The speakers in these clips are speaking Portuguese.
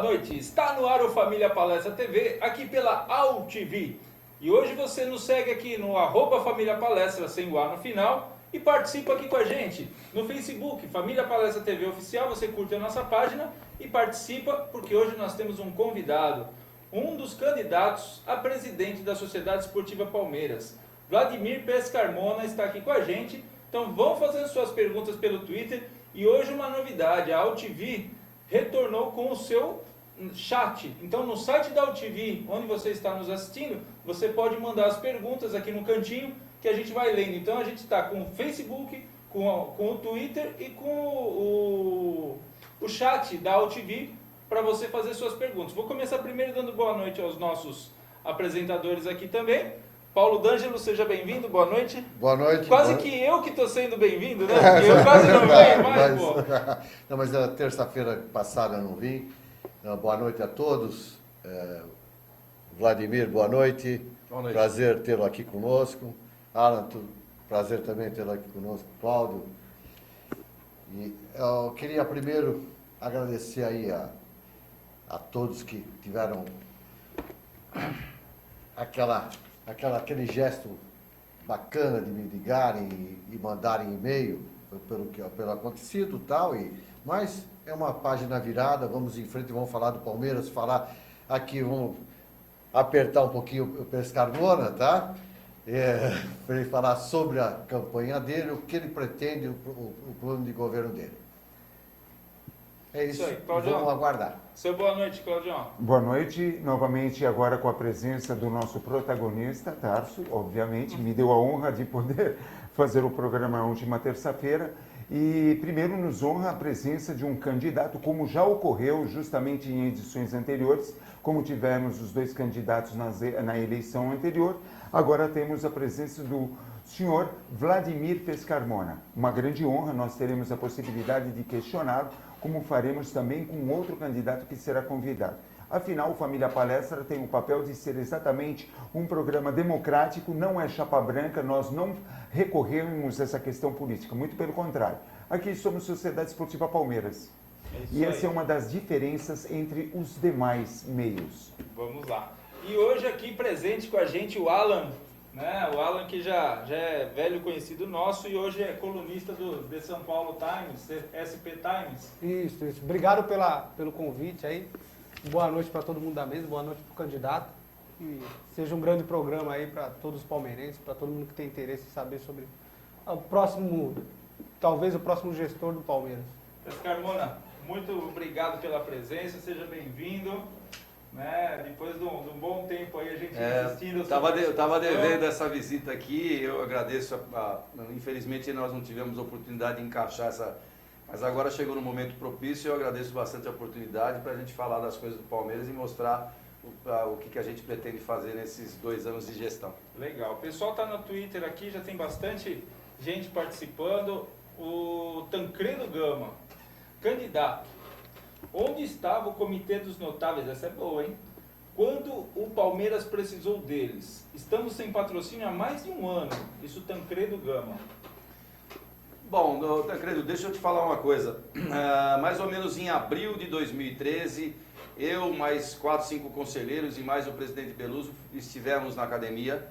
noite. Está no ar o Família Palestra TV, aqui pela AltV. E hoje você nos segue aqui no @Família Palestra, sem o A no final, e participa aqui com a gente no Facebook, Família Palestra TV Oficial. Você curte a nossa página e participa, porque hoje nós temos um convidado, um dos candidatos a presidente da Sociedade Esportiva Palmeiras. Vladimir Pescarmona está aqui com a gente. Então vão fazendo suas perguntas pelo Twitter. E hoje uma novidade, a AltV retornou com o seu chat. Então no site da AltV, onde você está nos assistindo, você pode mandar as perguntas aqui no cantinho que a gente vai lendo. Então a gente está com o Facebook, com o Twitter e com o chat da AltV para você fazer suas perguntas. Vou começar primeiro dando boa noite aos nossos apresentadores aqui também. Paulo D'Angelo, seja bem-vindo, boa noite. Boa noite. Quase que eu que estou sendo bem-vindo, né? Porque eu quase não venho mais, pô. Não, mas a terça-feira passada eu não vim. Boa noite a todos. Vladimir, boa noite. Boa noite. Prazer tê-lo aqui conosco. Alan, prazer também tê-lo aqui conosco. Cláudio. E eu queria primeiro agradecer aí a todos que tiveram aquele gesto bacana de me ligarem e mandarem e-mail pelo acontecido e tal, mas é uma página virada, vamos em frente, vamos falar do Palmeiras, falar aqui, vamos apertar um pouquinho o Pescarmona, tá? Para ele falar sobre a campanha dele, o que ele pretende, o plano de governo dele. É isso aí, Claudião. Vamos aguardar. Seu boa noite, Claudião. Boa noite, novamente agora com a presença do nosso protagonista, Tarso, obviamente, me deu a honra de poder fazer o programa na última terça-feira e primeiro nos honra a presença de um candidato, como já ocorreu justamente em edições anteriores, como tivemos os dois candidatos na eleição anterior, agora temos a presença do senhor Vladimir Pescarmona. Uma grande honra, nós teremos a possibilidade de questioná-lo, como faremos também com outro candidato que será convidado. Afinal, o Família Palestra tem o papel de ser exatamente um programa democrático, não é chapa branca, nós não recorremos a essa questão política, muito pelo contrário. Aqui somos Sociedade Esportiva Palmeiras. E essa é uma das diferenças entre os demais meios. Vamos lá. E hoje aqui presente com a gente o Alan, né? O Alan que já é velho conhecido nosso e hoje é colunista do The São Paulo Times, SP Times. Isso. Obrigado pelo convite aí. Boa noite para todo mundo da mesa, boa noite para o candidato. E seja um grande programa aí para todos os palmeirenses, para todo mundo que tem interesse em saber sobre talvez o próximo gestor do Palmeiras. Pescarmona, muito obrigado pela presença, seja bem-vindo. Né? Depois de um bom tempo aí a gente insistindo. Eu estava devendo essa visita aqui, eu agradeço. Infelizmente nós não tivemos a oportunidade de encaixar essa. Mas agora chegou no momento propício e eu agradeço bastante a oportunidade para a gente falar das coisas do Palmeiras e mostrar o que a gente pretende fazer nesses 2 anos de gestão. Legal. O pessoal está no Twitter aqui, já tem bastante gente participando. O Tancredo Gama, candidato. Onde estava o Comitê dos Notáveis? Essa é boa, hein? Quando o Palmeiras precisou deles. Estamos sem patrocínio há mais de um ano. Isso Tancredo Gama. Bom, Tancredo, deixa eu te falar uma coisa. Mais ou menos em abril de 2013, eu, mais 4, 5 conselheiros e mais o presidente Beluso estivemos na academia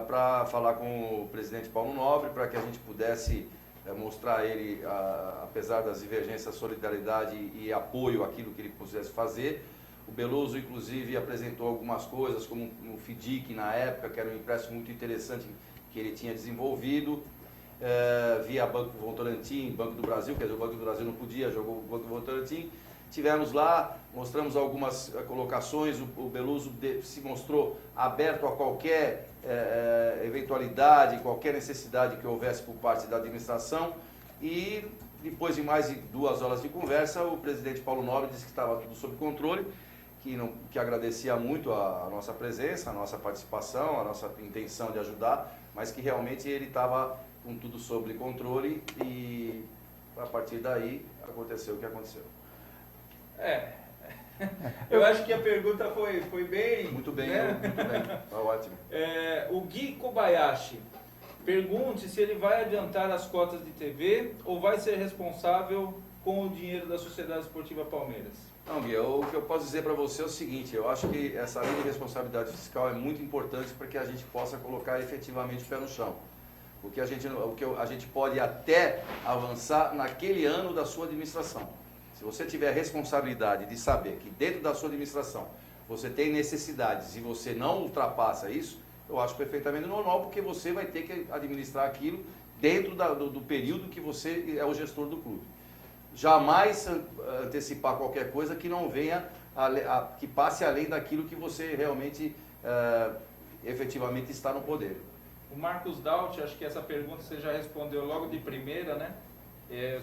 para falar com o presidente Paulo Nobre, para que a gente pudesse mostrar a ele, apesar das divergências, solidariedade e apoio àquilo que ele pudesse fazer. O Beluso, inclusive, apresentou algumas coisas, como o FDIC na época, que era um empréstimo muito interessante que ele tinha desenvolvido, via Banco Votorantim, Banco do Brasil, quer dizer, o Banco do Brasil não podia, jogou o Banco Votorantim. Tivemos lá, mostramos algumas colocações, o Beluso se mostrou aberto a qualquer eventualidade, qualquer necessidade que houvesse por parte da administração e depois de mais de 2 horas de conversa, o presidente Paulo Nobre disse que estava tudo sob controle, que agradecia muito a nossa presença, a nossa participação, a nossa intenção de ajudar, mas que realmente ele estava com tudo sob controle e a partir daí aconteceu o que aconteceu. Eu acho que a pergunta foi bem... Muito bem, né? muito bem, tá ótimo. O Gui Kobayashi, pergunte se ele vai adiantar as cotas de TV ou vai ser responsável com o dinheiro da Sociedade Esportiva Palmeiras? Não, Gui, o que eu posso dizer para você é o seguinte, eu acho que essa lei de responsabilidade fiscal é muito importante para que a gente possa colocar efetivamente o pé no chão. O que a gente pode até avançar naquele ano da sua administração. Se você tiver a responsabilidade de saber que dentro da sua administração você tem necessidades e você não ultrapassa isso, eu acho perfeitamente normal, porque você vai ter que administrar aquilo dentro do período que você é o gestor do clube. Jamais antecipar qualquer coisa que não venha, que passe além daquilo que você realmente, efetivamente está no poder. O Marcos Daut, acho que essa pergunta você já respondeu logo de primeira, né?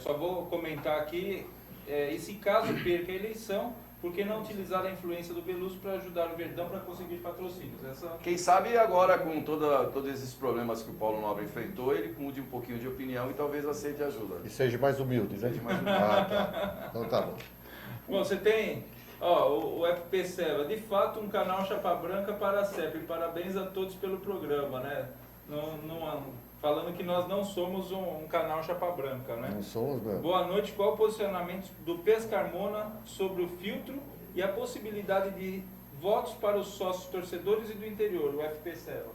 Só vou comentar aqui, e se caso perca a eleição, por que não utilizar a influência do Belusso para ajudar o Verdão para conseguir patrocínios? Quem sabe agora, com todos esses problemas que o Paulo Nobre enfrentou, ele mude um pouquinho de opinião e talvez aceite ajuda. E seja mais humilde, né? Seja mais humilde. Tá. Então tá bom. Bom, você tem o FP Seva, de fato um canal Chapa Branca para a CEP. Parabéns a todos pelo programa, né? Falando que nós não somos um canal Chapa Branca, né? Não somos mesmo. Boa noite, qual o posicionamento do Pescarmona sobre o filtro e a possibilidade de votos para os sócios torcedores e do interior, o FP Seva?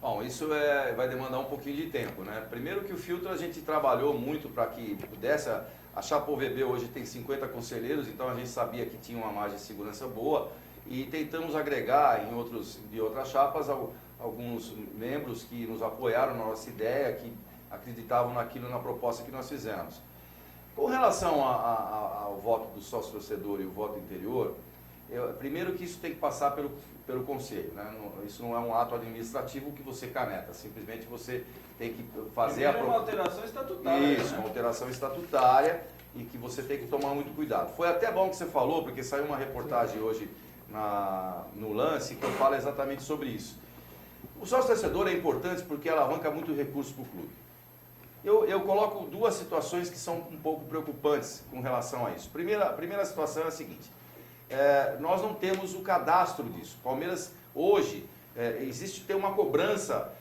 Bom, isso vai demandar um pouquinho de tempo, né? Primeiro que o filtro a gente trabalhou muito para que pudesse, a Chapa OVB hoje tem 50 conselheiros, então a gente sabia que tinha uma margem de segurança boa e tentamos agregar de outras chapas alguns membros que nos apoiaram na nossa ideia, que acreditavam naquilo, na proposta que nós fizemos. Com relação ao voto do sócio torcedor e o voto interior, primeiro que isso tem que passar pelo conselho, né? Isso não é um ato administrativo que você caneta, simplesmente você tem que fazer uma alteração estatutária. Isso, uma alteração estatutária e que você tem que tomar muito cuidado. Foi até bom que você falou, porque saiu uma reportagem hoje no Lance que fala exatamente sobre isso. O sócio torcedor é importante porque ela arranca muito recurso para o clube. Eu coloco duas situações que são um pouco preocupantes com relação a isso. A primeira situação é a seguinte, nós não temos o cadastro disso. Palmeiras, hoje, tem uma cobrança,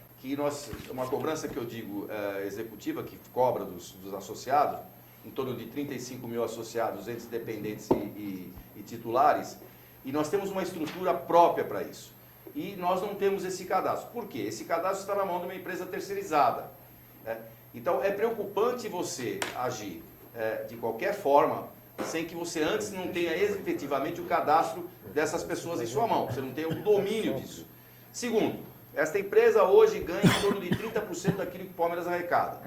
uma cobrança que eu digo executiva, que cobra dos associados, em torno de 35 mil associados, entre dependentes e titulares, e nós temos uma estrutura própria para isso. E nós não temos esse cadastro. Por quê? Esse cadastro está na mão de uma empresa terceirizada. Né? Então, é preocupante você agir de qualquer forma, sem que você antes não tenha efetivamente o cadastro dessas pessoas em sua mão. Você não tem o domínio disso. Segundo, esta empresa hoje ganha em torno de 30% daquilo que o Palmeiras arrecada.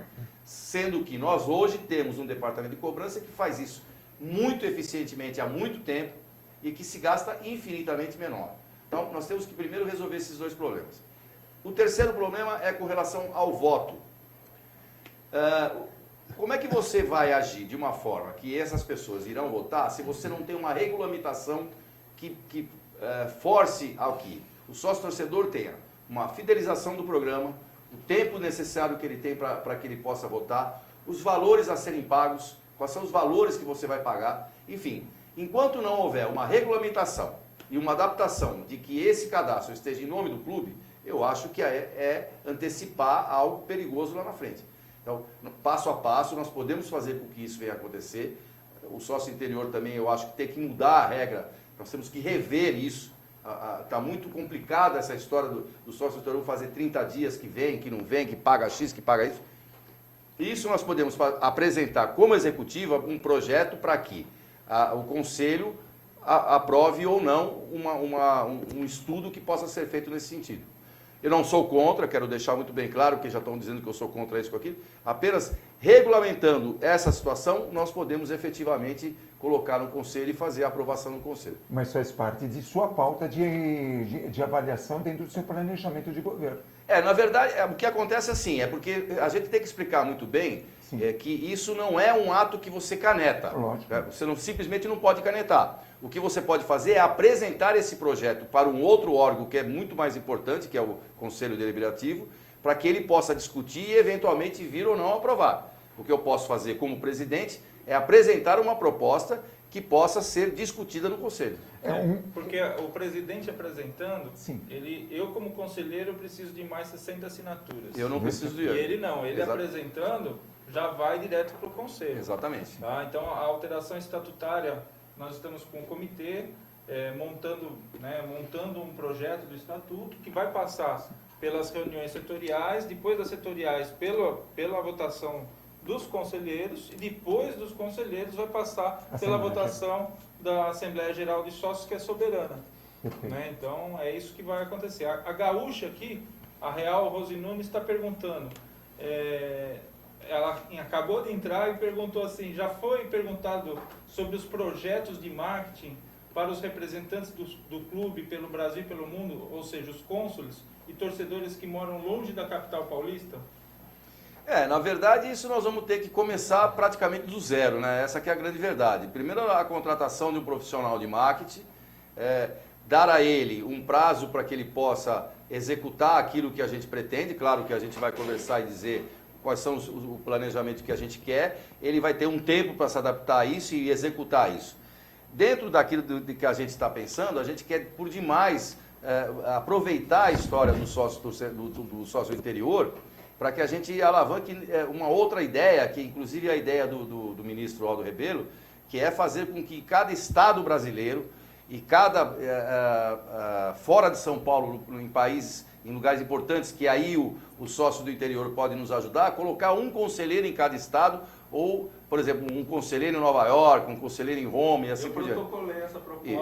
Sendo que nós hoje temos um departamento de cobrança que faz isso muito eficientemente há muito tempo e que se gasta infinitamente menor. Então, nós temos que primeiro resolver esses dois problemas. O terceiro problema é com relação ao voto. Como é que você vai agir de uma forma que essas pessoas irão votar se você não tem uma regulamentação que force ao que o sócio-torcedor tenha uma fidelização do programa, o tempo necessário que ele tem para que ele possa votar, os valores a serem pagos, quais são os valores que você vai pagar, enfim. Enquanto não houver uma regulamentação e uma adaptação de que esse cadastro esteja em nome do clube, eu acho que é antecipar algo perigoso lá na frente. Então, passo a passo, nós podemos fazer com que isso venha a acontecer. O sócio interior também, eu acho que tem que mudar a regra, nós temos que rever isso. Está muito complicada essa história do sócio interior fazer 30 dias que vem, que não vem, que paga X, que paga isso. Isso nós podemos apresentar como executiva um projeto para que o Conselho aprove ou não um estudo que possa ser feito nesse sentido. Eu não sou contra, quero deixar muito bem claro, porque já estão dizendo que eu sou contra isso com aquilo. Apenas regulamentando essa situação, nós podemos efetivamente colocar no Conselho e fazer a aprovação no Conselho. Mas faz parte de sua pauta de avaliação dentro do seu planejamento de governo. Na verdade, o que acontece assim, é porque a gente tem que explicar muito bem que isso não é um ato que você caneta. Lógico. Você simplesmente não pode canetar. O que você pode fazer é apresentar esse projeto para um outro órgão que é muito mais importante, que é o Conselho Deliberativo, para que ele possa discutir e eventualmente vir ou não aprovar. O que eu posso fazer como presidente é apresentar uma proposta que possa ser discutida no Conselho. Porque o presidente apresentando, Sim. eu como conselheiro preciso de mais 60 assinaturas. Eu não preciso de E ele não, ele Exato. apresentando já vai direto para o Conselho. Exatamente. Tá? Então, a alteração estatutária, nós estamos com o comitê montando um projeto do estatuto que vai passar pelas reuniões setoriais, depois das setoriais pela votação dos conselheiros e depois dos conselheiros vai passar pela votação da Assembleia Geral de Sócios, que é soberana. Né? Então, é isso que vai acontecer. A gaúcha aqui, a Real Rose Nunes, está perguntando, ela acabou de entrar e perguntou assim, já foi perguntado sobre os projetos de marketing para os representantes do clube pelo Brasil e pelo mundo, ou seja, os cônsules e torcedores que moram longe da capital paulista? Na verdade, isso nós vamos ter que começar praticamente do zero, né? Essa que é a grande verdade. Primeiro, a contratação de um profissional de marketing, dar a ele um prazo para que ele possa executar aquilo que a gente pretende, claro que a gente vai conversar e dizer quais são o planejamento que a gente quer, ele vai ter um tempo para se adaptar a isso e executar isso. Dentro daquilo que a gente está pensando, a gente quer por demais aproveitar a história do sócio interior para que a gente alavanque uma outra ideia, que inclusive é a ideia do ministro Aldo Rebelo, que é fazer com que cada estado brasileiro e cada fora de São Paulo, em lugares importantes, que aí o sócio do interior pode nos ajudar, colocar um conselheiro em cada estado, ou, por exemplo, um conselheiro em Nova York, um conselheiro em Roma e assim por diante. Eu protocolei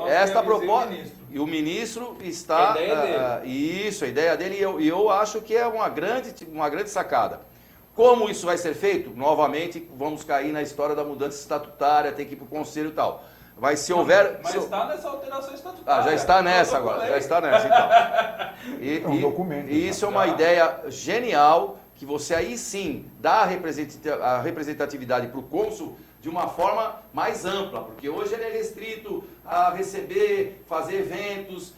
essa proposta e o ministro está... A ideia dele. Isso, a ideia dele, e eu acho que é uma grande sacada. Como isso vai ser feito? Novamente, vamos cair na história da mudança estatutária, tem que ir para o conselho e tal. Mas se houver... Mas está nessa alteração estatutária. já está nessa agora, já está nessa, então. Um documento. E isso é uma ideia genial, que você aí sim dá a representatividade para o cônsul de uma forma mais ampla, porque hoje ele é restrito a receber, fazer eventos,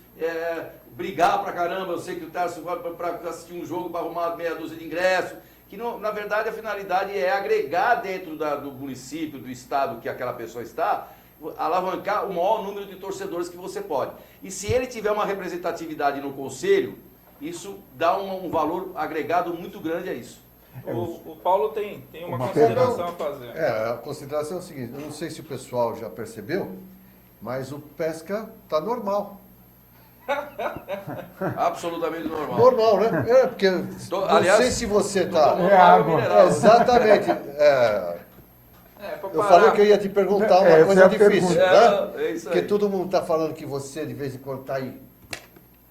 brigar pra caramba. Eu sei que o Tarso vai para assistir um jogo para arrumar meia dúzia de ingressos, que na verdade a finalidade é agregar dentro do município, do estado que aquela pessoa está, alavancar o maior número de torcedores que você pode. E se ele tiver uma representatividade no conselho, isso dá um valor agregado muito grande a isso. O Paulo tem uma consideração a fazer. A consideração é o seguinte, eu não sei se o pessoal já percebeu, mas o pesca está normal. Absolutamente normal. Normal, né? Porque aliás, não sei se você está... água. Exatamente. Eu falei que eu ia te perguntar uma coisa difícil, né? É isso aí. Porque todo mundo está falando que você de vez em quando está aí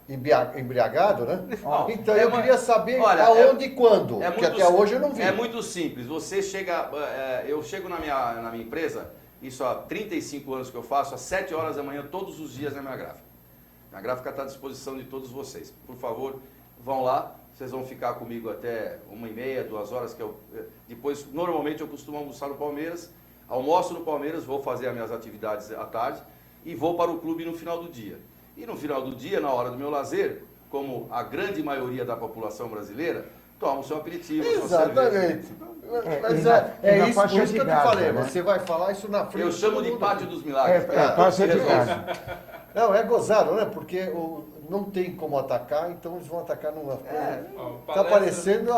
embriagado, né? Então eu queria saber aonde e quando, porque até hoje eu não vi. É muito simples. Você chega, eu chego na minha empresa, isso há 35 anos que eu faço, às 7 horas da manhã, todos os dias na minha gráfica. Minha gráfica está à disposição de todos vocês. Por favor, vão lá, vocês vão ficar comigo até 1h30, 2 horas, depois, normalmente eu costumo almoçar no Palmeiras, almoço no Palmeiras, vou fazer as minhas atividades à tarde e vou para o clube no final do dia. E no final do dia, na hora do meu lazer, como a grande maioria da população brasileira, toma o seu aperitivo. Exatamente. Mas isso, por isso que eu te falei, né? Você vai falar isso na frente. Eu chamo de Pátio dos Milagres. Pátio de Gaza. Não, é gozado, né? Porque não tem como atacar, então eles vão atacar numa coisa. Está parecendo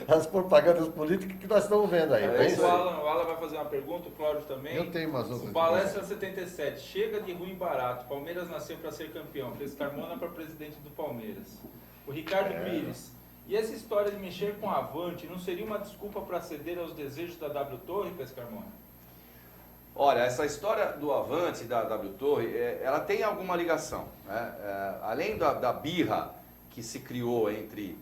as propagandas políticas que nós estamos vendo aí. O Alan vai fazer uma pergunta, o Cláudio também. Eu tenho umas outras. Palestra 77. Chega de ruim barato. Palmeiras nasceu para ser campeão. Fez Carmona para presidente do Palmeiras. O Ricardo Pires. E essa história de mexer com a Avante não seria uma desculpa para ceder aos desejos da W Torre, Pedro Carmona? Olha, essa história do Avante, da W Torre, ela tem alguma ligação, né? Além da birra que se criou entre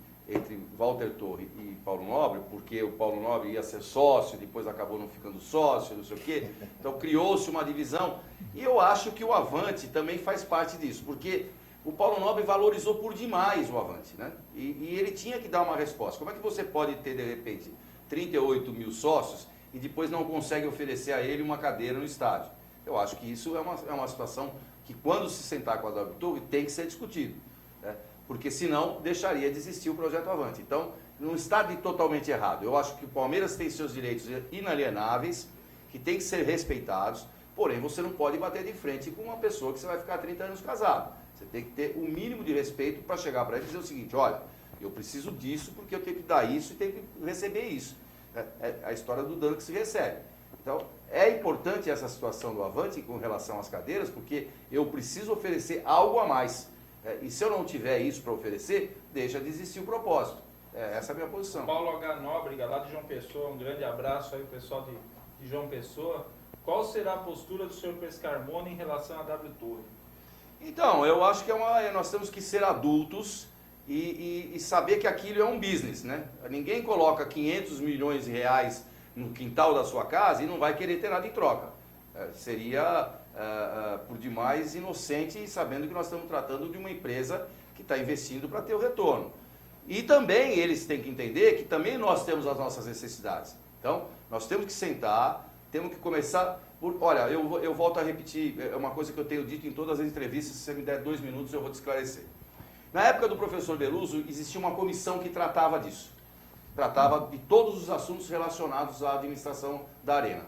Walter Torre e Paulo Nobre, porque o Paulo Nobre ia ser sócio, depois acabou não ficando sócio, não sei o quê. Então criou-se uma divisão. E eu acho que o Avante também faz parte disso, porque o Paulo Nobre valorizou por demais o Avante, né? E ele tinha que dar uma resposta. Como é que você pode ter, de repente, 38 mil sócios e depois não consegue oferecer a ele uma cadeira no estádio? Eu acho que isso é uma situação que, quando se sentar com a W Torre, tem que ser discutido, né? Porque senão deixaria de existir o projeto Avante. Então, não está totalmente errado. Eu acho que o Palmeiras tem seus direitos inalienáveis, que tem que ser respeitados, porém você não pode bater de frente com uma pessoa que você vai ficar 30 anos casado. Você tem que ter o mínimo de respeito para chegar para ele e dizer o seguinte: olha, eu preciso disso porque eu tenho que dar isso e tenho que receber isso. É a história do dano que se recebe. Então, é importante essa situação do Avante com relação às cadeiras, porque eu preciso oferecer algo a mais. E se eu não tiver isso para oferecer, deixa de existir o propósito. Essa é a minha posição. Paulo H. Nóbrega, lá de João Pessoa, um grande abraço aí, o pessoal de João Pessoa. Qual será a postura do senhor Pescarmona em relação à W Torre? Então, eu acho que nós temos que ser adultos e saber que aquilo é um business, né? Ninguém coloca 500 milhões de reais no quintal da sua casa e não vai querer ter nada em troca. Seria por demais inocente, sabendo que nós estamos tratando de uma empresa que está investindo para ter o retorno. E também eles têm que entender que também nós temos as nossas necessidades. Então, nós temos que sentar, temos que começar por... Olha, eu volto a repetir, é uma coisa que eu tenho dito em todas as entrevistas, se você me der 2 minutos eu vou te esclarecer. Na época do professor Beluso, existia uma comissão que tratava disso. Tratava de todos os assuntos relacionados à administração da Arena.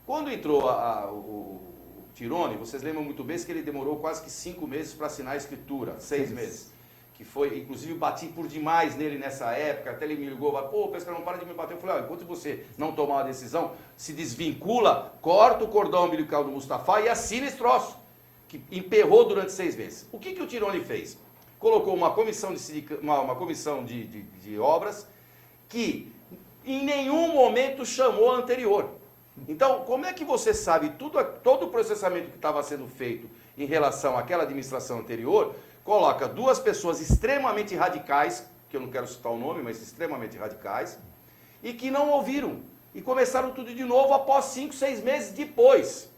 Quando entrou o Tirone, vocês lembram muito bem que ele demorou quase que 5 meses para assinar a escritura, 6 meses. Que foi, inclusive, bati por demais nele nessa época, até ele me ligou, pô, Pescarmona, não para de me bater. Eu falei, enquanto você não tomar uma decisão, se desvincula, corta o cordão umbilical do Mustafa e assina esse troço, que emperrou durante 6 meses. O que o Tirone fez? Colocou uma comissão de obras que em nenhum momento chamou a anterior. Então, como é que você sabe todo o processamento que estava sendo feito em relação àquela administração anterior, coloca 2 pessoas extremamente radicais, que eu não quero citar o nome, mas extremamente radicais, e que não ouviram, e começaram tudo de novo após 5, 6 meses depois.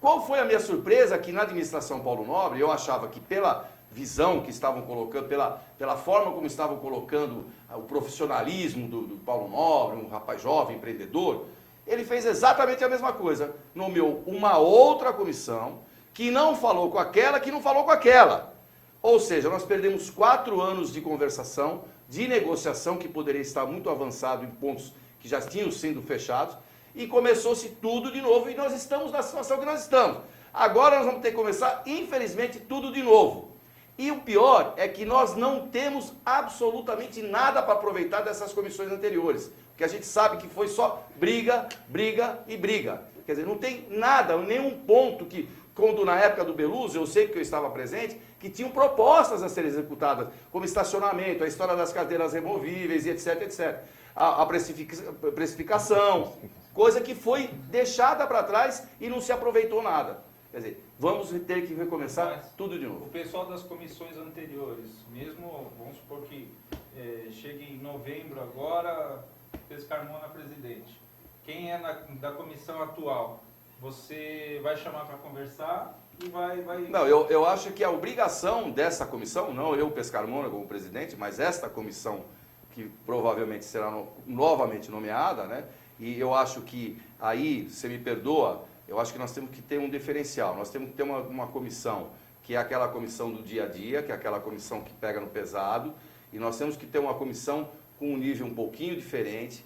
Qual foi a minha surpresa? Que na administração Paulo Nobre, eu achava que pela visão que estavam colocando, pela forma como estavam colocando o profissionalismo do Paulo Nobre, um rapaz jovem, empreendedor, ele fez exatamente a mesma coisa. Nomeou uma outra comissão que não falou com aquela, que não falou com aquela. Ou seja, nós perdemos 4 anos de conversação, de negociação, que poderia estar muito avançado em pontos que já tinham sido fechados, e começou-se tudo de novo, e nós estamos na situação que nós estamos. Agora nós vamos ter que começar, infelizmente, tudo de novo. E o pior é que nós não temos absolutamente nada para aproveitar dessas comissões anteriores. Porque a gente sabe que foi só briga, briga e briga. Quer dizer, não tem nada, nenhum ponto que, quando na época do Beluso, eu sei que eu estava presente, que tinham propostas a serem executadas, como estacionamento, a história das cadeiras removíveis e etc, etc. A precificação, coisa que foi deixada para trás e não se aproveitou nada. Quer dizer, vamos ter que recomeçar tudo de novo. O pessoal das comissões anteriores, mesmo, vamos supor que chegue em novembro agora, Pescarmona presidente. Quem é da comissão atual, você vai chamar para conversar e vai... Não, eu acho que a obrigação dessa comissão, não eu, Pescarmona, como presidente, mas esta comissão, que provavelmente será novamente nomeada, né? E eu acho que aí, você me perdoa, eu acho que nós temos que ter um diferencial. Nós temos que ter uma comissão, que é aquela comissão do dia a dia, que é aquela comissão que pega no pesado, e nós temos que ter uma comissão com um nível um pouquinho diferente,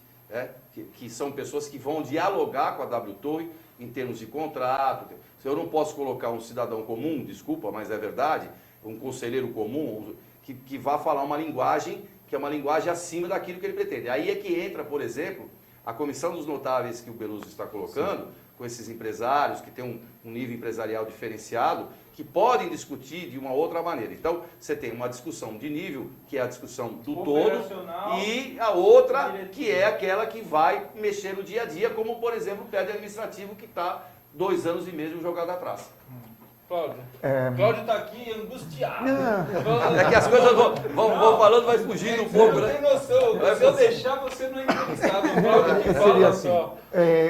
que são pessoas que vão dialogar com a W Torre em termos de contrato. Eu não posso colocar um cidadão comum, desculpa, mas é verdade, um conselheiro comum, que vá falar uma linguagem que é uma linguagem acima daquilo que ele pretende. Aí é que entra, por exemplo, a comissão dos notáveis que o Beluso está colocando, sim, com esses empresários que têm um nível empresarial diferenciado, que podem discutir de uma outra maneira. Então, você tem uma discussão de nível, que é a discussão do todo, e a outra, que é aquela que vai mexer no dia a dia, como, por exemplo, o prédio administrativo, que está 2 anos e meio jogado atrás. Cláudio. Cláudio está aqui angustiado. É que as coisas vão falando, vai fugindo um pouco, né? Não tem noção. Se eu deixar, você não é entrevistado. O Cláudio que fala seria assim, só.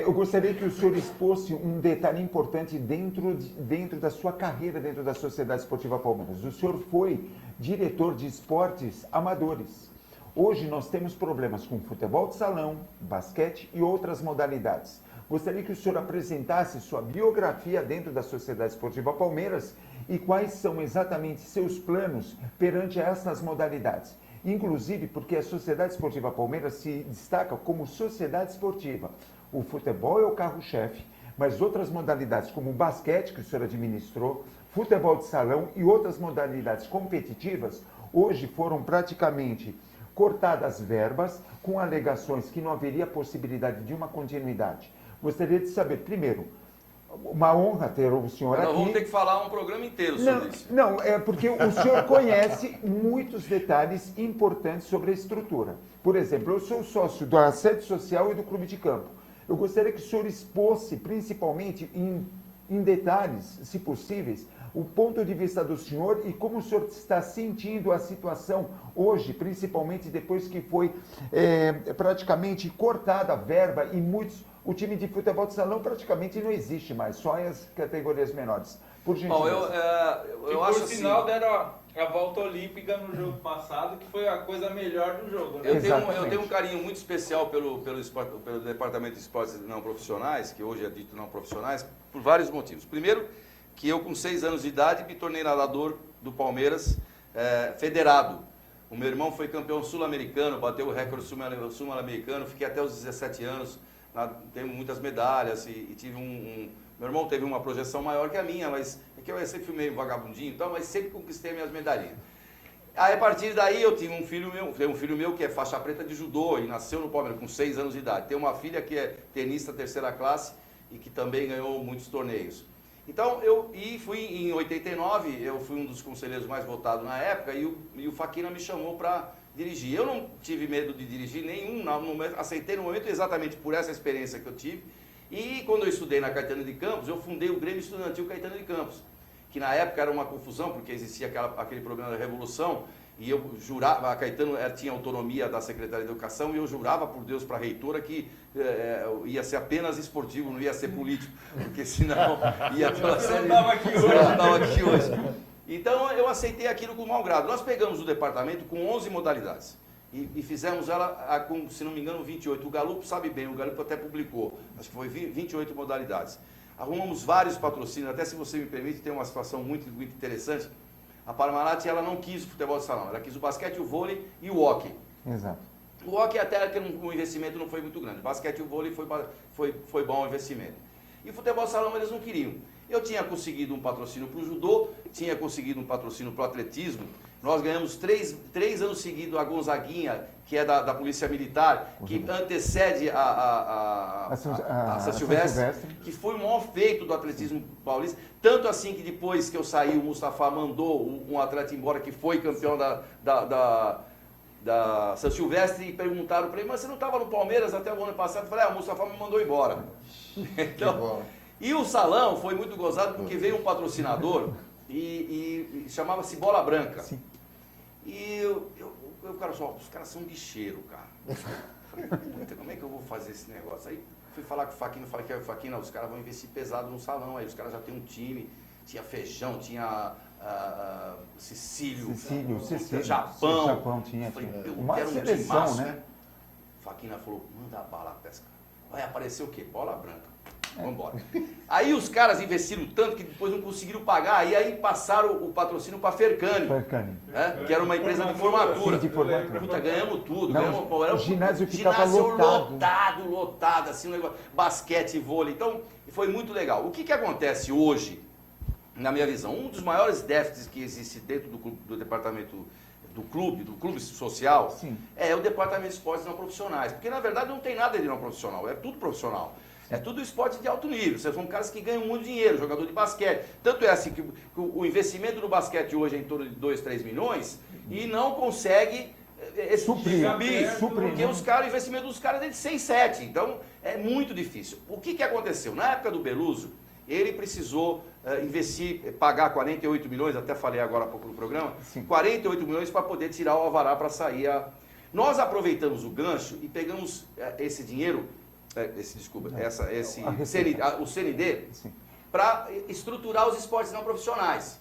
Eu gostaria que o senhor expôsse um detalhe importante dentro da sua carreira, dentro da Sociedade Esportiva Palmeiras. O senhor foi diretor de esportes amadores. Hoje nós temos problemas com futebol de salão, basquete e outras modalidades. Gostaria que o senhor apresentasse sua biografia dentro da Sociedade Esportiva Palmeiras e quais são exatamente seus planos perante essas modalidades. Inclusive porque a Sociedade Esportiva Palmeiras se destaca como sociedade esportiva. O futebol é o carro-chefe, mas outras modalidades como o basquete, que o senhor administrou, futebol de salão e outras modalidades competitivas, hoje foram praticamente cortadas verbas com alegações que não haveria possibilidade de uma continuidade. Gostaria de saber, primeiro, uma honra ter o senhor Nós aqui. vamos ter que falar um programa inteiro sobre isso. Não, é porque o senhor conhece muitos detalhes importantes sobre a estrutura. Por exemplo, eu sou sócio da sede social e do clube de campo. Eu gostaria que o senhor expôsse, principalmente em detalhes, se possíveis, o ponto de vista do senhor e como o senhor está sentindo a situação hoje, principalmente depois que foi praticamente cortada a verba e muitos... O time de futebol de salão praticamente não existe mais, só as categorias menores. Por gentileza. Bom, eu acho por sinal, assim... deram a volta olímpica no jogo passado, que foi a coisa melhor do jogo. Né? Eu tenho um carinho muito especial pelo Departamento de Esportes Não Profissionais, que hoje é dito não profissionais, por vários motivos. Primeiro, que eu com 6 anos de idade me tornei nadador do Palmeiras federado. O meu irmão foi campeão sul-americano, bateu o recorde sul-americano, fiquei até os 17 anos, tenho muitas medalhas e tive meu irmão teve uma projeção maior que a minha, mas é que eu sempre fui meio vagabundinho, então, mas sempre conquistei minhas medalhinhas. Aí, a partir daí, eu tive um filho meu que é faixa preta de judô e nasceu no Palmeiras com 6 anos de idade. Tenho uma filha que é tenista 3ª classe e que também ganhou muitos torneios. Então, fui em 89, eu fui um dos conselheiros mais votados na época e o Faquina me chamou para dirigir. Eu não tive medo de dirigir nenhum, aceitei no momento exatamente por essa experiência que eu tive. E quando eu estudei na Caetano de Campos, eu fundei o Grêmio Estudantil Caetano de Campos, que na época era uma confusão, porque existia aquele problema da Revolução, e eu jurava, a Caetano tinha autonomia da Secretaria de Educação, e eu jurava por Deus para a reitora que ia ser apenas esportivo, não ia ser político, porque senão ia pela série... Não estava aqui hoje. Então eu aceitei aquilo com mau grado. Nós pegamos o departamento com 11 modalidades. E fizemos ela com, se não me engano, 28. O Galupo sabe bem, o Galupo até publicou, acho que foi 28 modalidades. Arrumamos vários patrocínios, até se você me permite, tem uma situação muito, muito interessante. A Parmalat, ela não quis o futebol de salão, ela quis o basquete, o vôlei e o hóquei. Exato. O hóquei até que o investimento não foi muito grande, o basquete e o vôlei foi bom o investimento. E o futebol de salão eles não queriam. Eu tinha conseguido um patrocínio para o judô, tinha conseguido um patrocínio para o atletismo. Nós ganhamos 3 anos seguidos a Gonzaguinha, que é da Polícia Militar, que antecede a São Silvestre, que foi o maior feito do atletismo paulista. Tanto assim que depois que eu saí, o Mustafa mandou um atleta embora que foi campeão da São Silvestre e perguntaram para ele, mas você não estava no Palmeiras até o ano passado? Eu falei, o Mustafa me mandou embora. Então, e o salão foi muito gozado porque veio um patrocinador e chamava-se Bola Branca. Sim. E o cara falou, os caras são bicheiro, cara. Falei, puta, como é que eu vou fazer esse negócio? Aí fui falar com o Faquina, falei que o Faquina, os caras vão investir pesado no salão, aí os caras já têm um time, tinha Feijão, tinha Cecílio, Japão tinha. Falei, eu uma quero seleção, um timaço, né? Faquina falou, manda bala pra esse cara. Vai aparecer o quê? Bola Branca. Vamos embora. Aí os caras investiram tanto que depois não conseguiram pagar, e aí passaram o patrocínio para a Fercani, que era uma empresa de formatura. Sim, de formatura. Puta, ganhamos tudo. Não, era o ginásio ficava lotado. lotado, assim, um negócio, basquete, vôlei. Então, foi muito legal. O que acontece hoje, na minha visão? Um dos maiores déficits que existe dentro do departamento do clube social, sim, é o departamento de esportes não profissionais. Porque, na verdade, não tem nada de não profissional, é tudo profissional. É tudo esporte de alto nível. Vocês são caras que ganham muito dinheiro, jogador de basquete. Tanto é assim que o investimento no basquete hoje é em torno de 2, 3 milhões e não consegue suprir, porque o investimento dos caras é de 6, 7. Então, é muito difícil. O que aconteceu? Na época do Beluso, ele precisou investir, pagar 48 milhões, até falei agora há pouco no programa, sim, 48 milhões para poder tirar o alvará para sair. Nós aproveitamos o gancho e pegamos esse dinheiro, o CND, para estruturar os esportes não profissionais,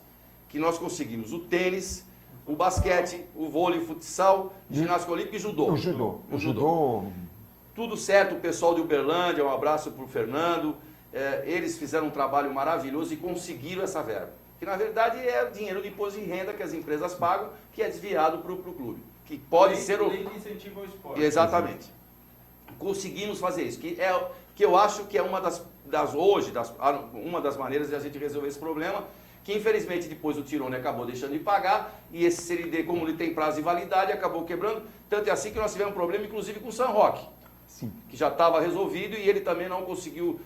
que nós conseguimos o tênis, o basquete, o vôlei, o futsal, ginástica olímpica e judô. O judô. Tudo certo, o pessoal de Uberlândia, um abraço para o Fernando, eles fizeram um trabalho maravilhoso e conseguiram essa verba, que na verdade é dinheiro de imposto de renda que as empresas pagam, que é desviado para o clube, que pode ser o... incentivo ao esporte. Exatamente. Conseguimos fazer isso, que eu acho que é uma das uma das maneiras de a gente resolver esse problema, que infelizmente depois o Tirone acabou deixando de pagar, e esse CLD, como ele tem prazo de validade, acabou quebrando. Tanto é assim que nós tivemos um problema, inclusive, com o San Roque, Sim. que já estava resolvido e ele também não conseguiu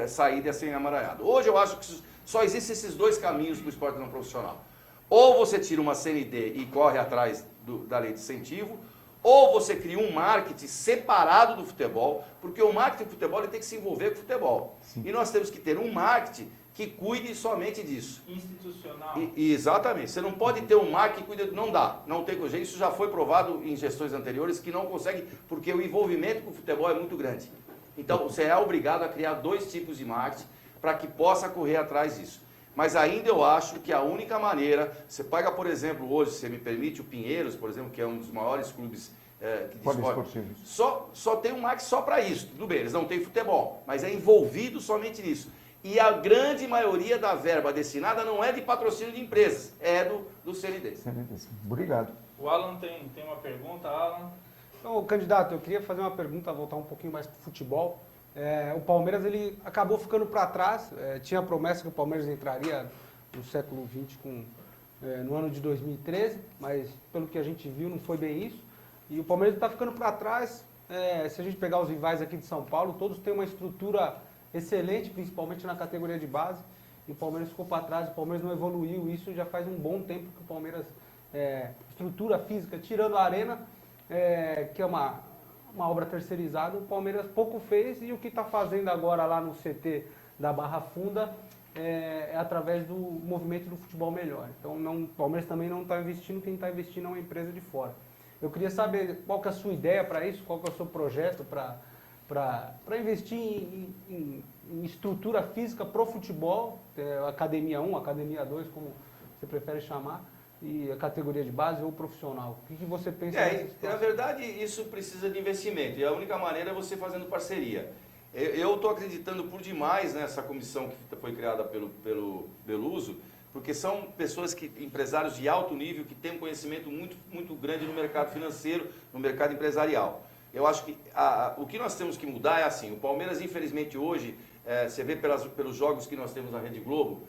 sair dessa emaranhada. Hoje eu acho que só existem esses dois caminhos para o esporte não profissional. Ou você tira uma CND e corre atrás da lei de incentivo, ou você cria um marketing separado do futebol, porque o marketing do futebol ele tem que se envolver com o futebol. Sim. E nós temos que ter um marketing que cuide somente disso. Institucional. Exatamente. Você não pode ter um marketing que cuide... Não dá. Não tem jeito. Isso já foi provado em gestões anteriores que não consegue, porque o envolvimento com o futebol é muito grande. Então, você é obrigado a criar dois tipos de marketing para que possa correr atrás disso. Mas ainda eu acho que a única maneira... Você pega, por exemplo, hoje, se me permite, o Pinheiros, por exemplo, que é um dos maiores clubes de esporte, só tem um marketing só para isso. Tudo bem, eles não têm futebol, mas é envolvido somente nisso. E a grande maioria da verba destinada não é de patrocínio de empresas, é do CND. Obrigado. O Alan tem uma pergunta, Alan. Então, candidato, eu queria fazer uma pergunta, voltar um pouquinho mais para o futebol. O Palmeiras ele acabou ficando para trás, tinha a promessa que o Palmeiras entraria no século XX no ano de 2013, mas pelo que a gente viu não foi bem isso. E o Palmeiras está ficando para trás, se a gente pegar os rivais aqui de São Paulo, todos têm uma estrutura excelente, principalmente na categoria de base, e o Palmeiras ficou para trás, o Palmeiras não evoluiu, isso já faz um bom tempo que o Palmeiras, estrutura física, tirando a arena, que é uma obra terceirizada, o Palmeiras pouco fez, e o que está fazendo agora lá no CT da Barra Funda é através do movimento do futebol melhor. Então o Palmeiras também não está investindo, quem está investindo é uma empresa de fora. Eu queria saber qual que é a sua ideia para isso, qual que é o seu projeto para investir em estrutura física para o futebol, Academia 1, Academia 2, como você prefere chamar, e a categoria de base ou profissional. O que você pensa nessa Na verdade, isso precisa de investimento, e a única maneira é você fazendo parceria. Eu estou acreditando por demais nessa comissão que foi criada pelo Beluso, porque são pessoas, empresários de alto nível, que têm um conhecimento muito, muito grande no mercado financeiro, no mercado empresarial. Eu acho que o que nós temos que mudar é assim, o Palmeiras, infelizmente, hoje, você vê pelos jogos que nós temos na Rede Globo,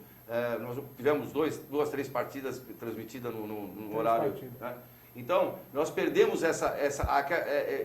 nós tivemos duas, três partidas transmitidas no horário. Né? Então, nós perdemos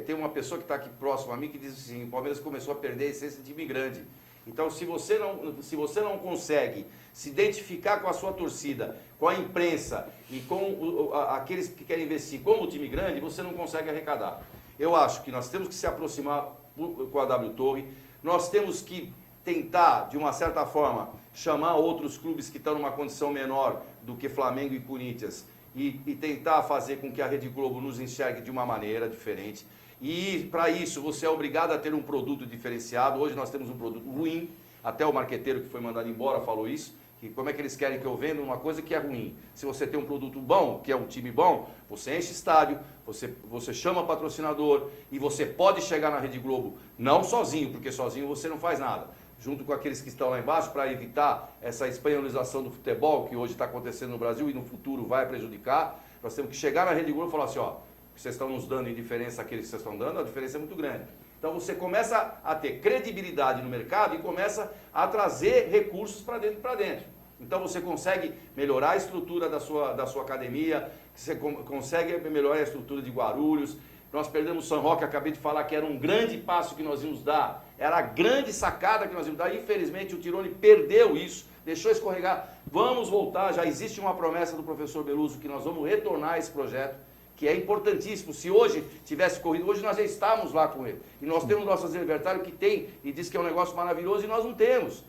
tem uma pessoa que está aqui próximo a mim que diz assim, o Palmeiras começou a perder a essência de time grande. Então, se você não consegue se identificar com a sua torcida, com a imprensa e com aqueles que querem investir como o time grande, você não consegue arrecadar. Eu acho que nós temos que se aproximar com a W Torre, nós temos que tentar, de uma certa forma, chamar outros clubes que estão numa condição menor do que Flamengo e Corinthians e tentar fazer com que a Rede Globo nos enxergue de uma maneira diferente. E, para isso, você é obrigado a ter um produto diferenciado. Hoje nós temos um produto ruim, até o marqueteiro que foi mandado embora falou isso, que como é que eles querem que eu venda uma coisa que é ruim? Se você tem um produto bom, que é um time bom, você enche estádio, você chama patrocinador e você pode chegar na Rede Globo, não sozinho, porque sozinho você não faz nada, junto com aqueles que estão lá embaixo, para evitar essa espanholização do futebol, que hoje está acontecendo no Brasil e no futuro vai prejudicar. Nós temos que chegar na Rede Globo e falar assim, ó, que vocês estão nos dando em diferença àqueles que vocês estão dando, a diferença é muito grande. Então você começa a ter credibilidade no mercado e começa a trazer recursos para dentro. Então você consegue melhorar a estrutura da sua academia, você consegue melhorar a estrutura de Guarulhos. Nós perdemos o San Roque, acabei de falar que era um grande passo que nós íamos dar, era a grande sacada que nós íamos dar. Infelizmente o Tirone perdeu isso, deixou escorregar. Vamos voltar, já existe uma promessa do professor Beluso que nós vamos retornar esse projeto, que é importantíssimo. Se hoje tivesse corrido, hoje nós já estávamos lá com ele. E nós temos nosso adversário que tem e diz que é um negócio maravilhoso e nós não temos.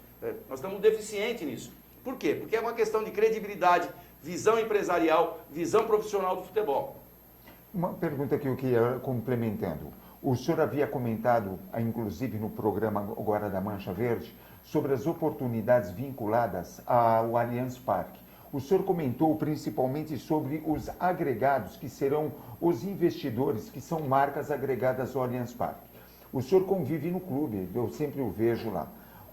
Nós estamos deficientes nisso. Por quê? Porque é uma questão de credibilidade, visão empresarial, visão profissional do futebol. Uma pergunta que eu queria complementando. O senhor havia comentado, inclusive no programa agora da Mancha Verde, sobre as oportunidades vinculadas ao Allianz Parque. O senhor comentou principalmente sobre os agregados, que serão os investidores, que são marcas agregadas ao Allianz Parque. O senhor convive no clube, eu sempre o vejo lá.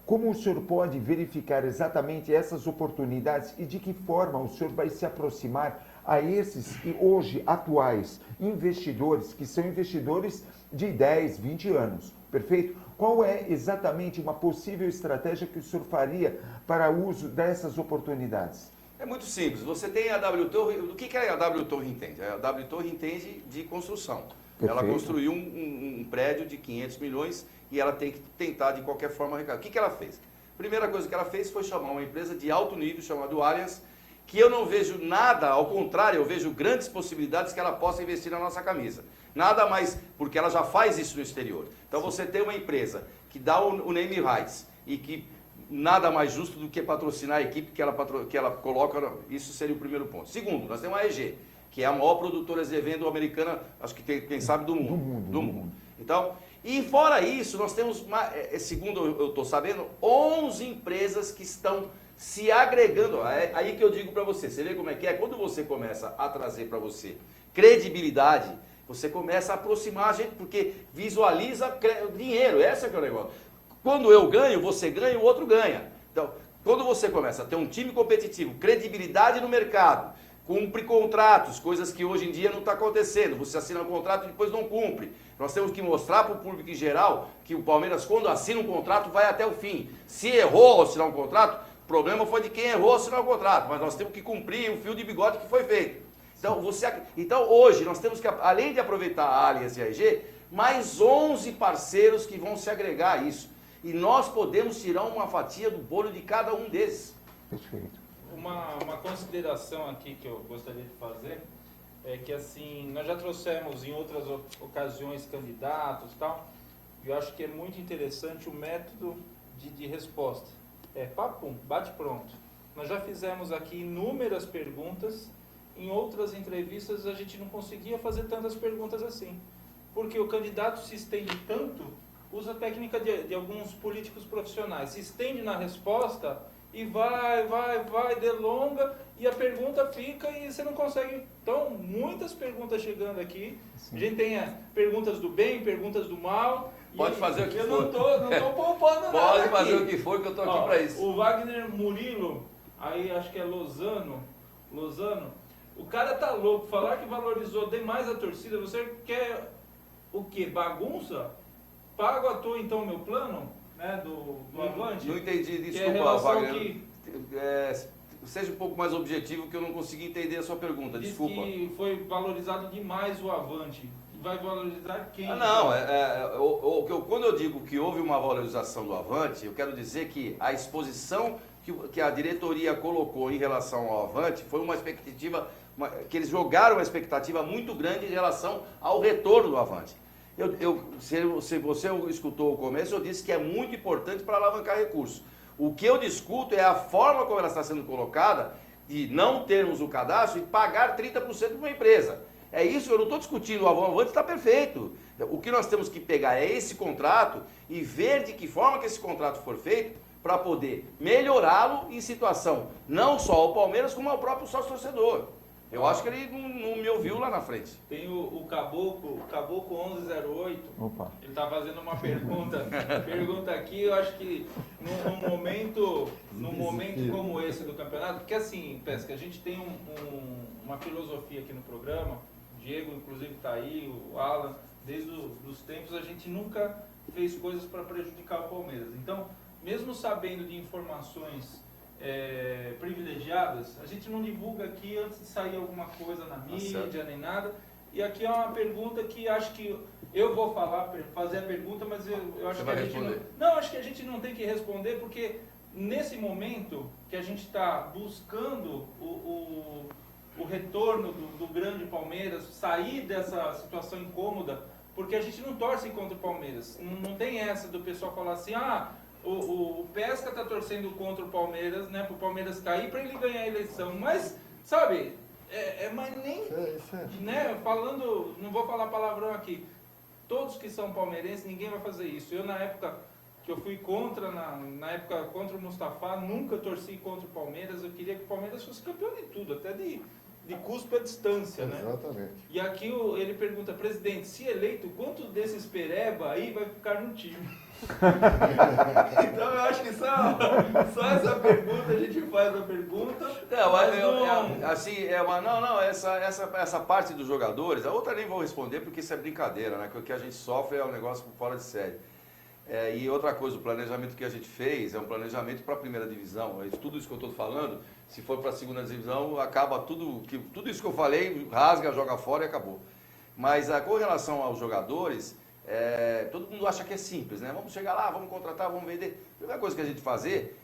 Como o senhor pode verificar exatamente essas oportunidades e de que forma o senhor vai se aproximar a esses e hoje atuais investidores, que são investidores de 10, 20 anos, perfeito? Qual é exatamente uma possível estratégia que o senhor faria para o uso dessas oportunidades? É muito simples. Você tem a W Torre. O que a W Torre entende? A W Torre entende de construção. Perfeito. Ela construiu um prédio de 500 milhões e ela tem que tentar de qualquer forma arrecadar. O que ela fez? Primeira coisa que ela fez foi chamar uma empresa de alto nível chamada Allianz, que eu não vejo nada, ao contrário, eu vejo grandes possibilidades que ela possa investir na nossa camisa. Nada mais, porque ela já faz isso no exterior. Então você tem uma empresa que dá o name rights e que nada mais justo do que patrocinar a equipe que ela coloca, isso seria o primeiro ponto. Segundo, nós temos a EG, que é a maior produtora de evento americana, acho que tem, quem sabe, do mundo. Do mundo. Então, e fora isso, nós temos, segundo eu estou sabendo, 11 empresas que estão se agregando. Aí que eu digo para você vê como é que é? Quando você começa a trazer para você credibilidade, você começa a aproximar a gente, porque visualiza dinheiro, esse é que é o negócio. Quando eu ganho, você ganha, o outro ganha. Então, quando você começa a ter um time competitivo, credibilidade no mercado, cumpre contratos, coisas que hoje em dia não está acontecendo. Você assina um contrato e depois não cumpre. Nós temos que mostrar para o público em geral que o Palmeiras, quando assina um contrato, vai até o fim. Se errou ao assinar um contrato, o problema foi de quem errou ao assinar o contrato, mas nós temos que cumprir o fio de bigode que foi feito. Então hoje nós temos que, além de aproveitar a Allianz e a EG, mais 11 parceiros que vão se agregar a isso. E nós podemos tirar uma fatia do bolo de cada um desses. Perfeito. Uma consideração aqui que eu gostaria de fazer é que, assim, nós já trouxemos em outras ocasiões candidatos e tal, e eu acho que é muito interessante o método de resposta. Papum, bate pronto. Nós já fizemos aqui inúmeras perguntas, em outras entrevistas a gente não conseguia fazer tantas perguntas assim, porque o candidato se estende tanto, usa a técnica de alguns políticos profissionais, se estende na resposta e vai, delonga, e a pergunta fica e você não consegue. Então, muitas perguntas chegando aqui. Sim. A gente tem perguntas do bem, perguntas do mal. Pode fazer o que for. Eu não tô poupando nada. Pode fazer aqui. O que for, que eu tô aqui para isso. O Wagner Murilo, aí acho que é Lozano, o cara tá louco. Falar que valorizou demais a torcida, você quer o quê? Bagunça? Pago à toa então o meu plano, né, do Avante? Não entendi, desculpa, Wagner. Seja um pouco mais objetivo, que eu não consegui entender a sua pergunta, desculpa. Diz que foi valorizado demais o Avante. Vai valorizar quem? Quando eu digo que houve uma valorização do Avante, eu quero dizer que a exposição que a diretoria colocou em relação ao Avante foi uma expectativa, que eles jogaram uma expectativa muito grande em relação ao retorno do Avante. Se você escutou o começo, eu disse que é muito importante para alavancar recursos. O que eu discuto é a forma como ela está sendo colocada, de não termos o cadastro e pagar 30% para uma empresa. É isso, eu não estou discutindo, o Avante está perfeito. O que nós temos que pegar é esse contrato e ver de que forma que esse contrato for feito para poder melhorá-lo em situação não só ao Palmeiras, como ao próprio sócio-torcedor. Eu acho que ele não me ouviu lá na frente. Tem o Caboclo 1108. Opa. Ele está fazendo uma pergunta aqui, eu acho que num momento como esse do campeonato, porque assim, Pesca, a gente tem uma filosofia aqui no programa, o Diego inclusive está aí, o Alan, desde os tempos a gente nunca fez coisas para prejudicar o Palmeiras. Então, mesmo sabendo de informações privilegiadas, a gente não divulga aqui antes de sair alguma coisa na mídia, nem nada. E aqui é uma pergunta que acho que eu vou fazer a pergunta, mas eu acho que a gente acho que a gente não tem que responder, porque nesse momento que a gente está buscando o retorno do grande Palmeiras, sair dessa situação incômoda, porque a gente não torce contra o Palmeiras. Não tem essa do pessoal falar assim, o Pesca está torcendo contra o Palmeiras, né, para o Palmeiras cair, para ele ganhar a eleição. Mas, sabe, mas nem, né, falando, não vou falar palavrão aqui, todos que são palmeirenses, ninguém vai fazer isso. Eu, na época que eu fui contra, na época contra o Mustafa, nunca torci contra o Palmeiras. Eu queria que o Palmeiras fosse campeão de tudo, até de de cuspe à distância, né? Exatamente. E aqui ele pergunta, presidente, se eleito, quantos desses pereba aí vai ficar no time? Então eu acho que só essa pergunta, a gente faz a pergunta. Essa parte dos jogadores, a outra nem vou responder porque isso é brincadeira, né? Que o que a gente sofre é um negócio fora de série. E outra coisa, o planejamento que a gente fez é um planejamento para a primeira divisão. Tudo isso que eu estou falando, se for para a segunda divisão, acaba tudo isso que eu falei, rasga, joga fora e acabou. Mas com relação aos jogadores, todo mundo acha que é simples, né? Vamos chegar lá, vamos contratar, vamos vender. A primeira coisa que a gente fazer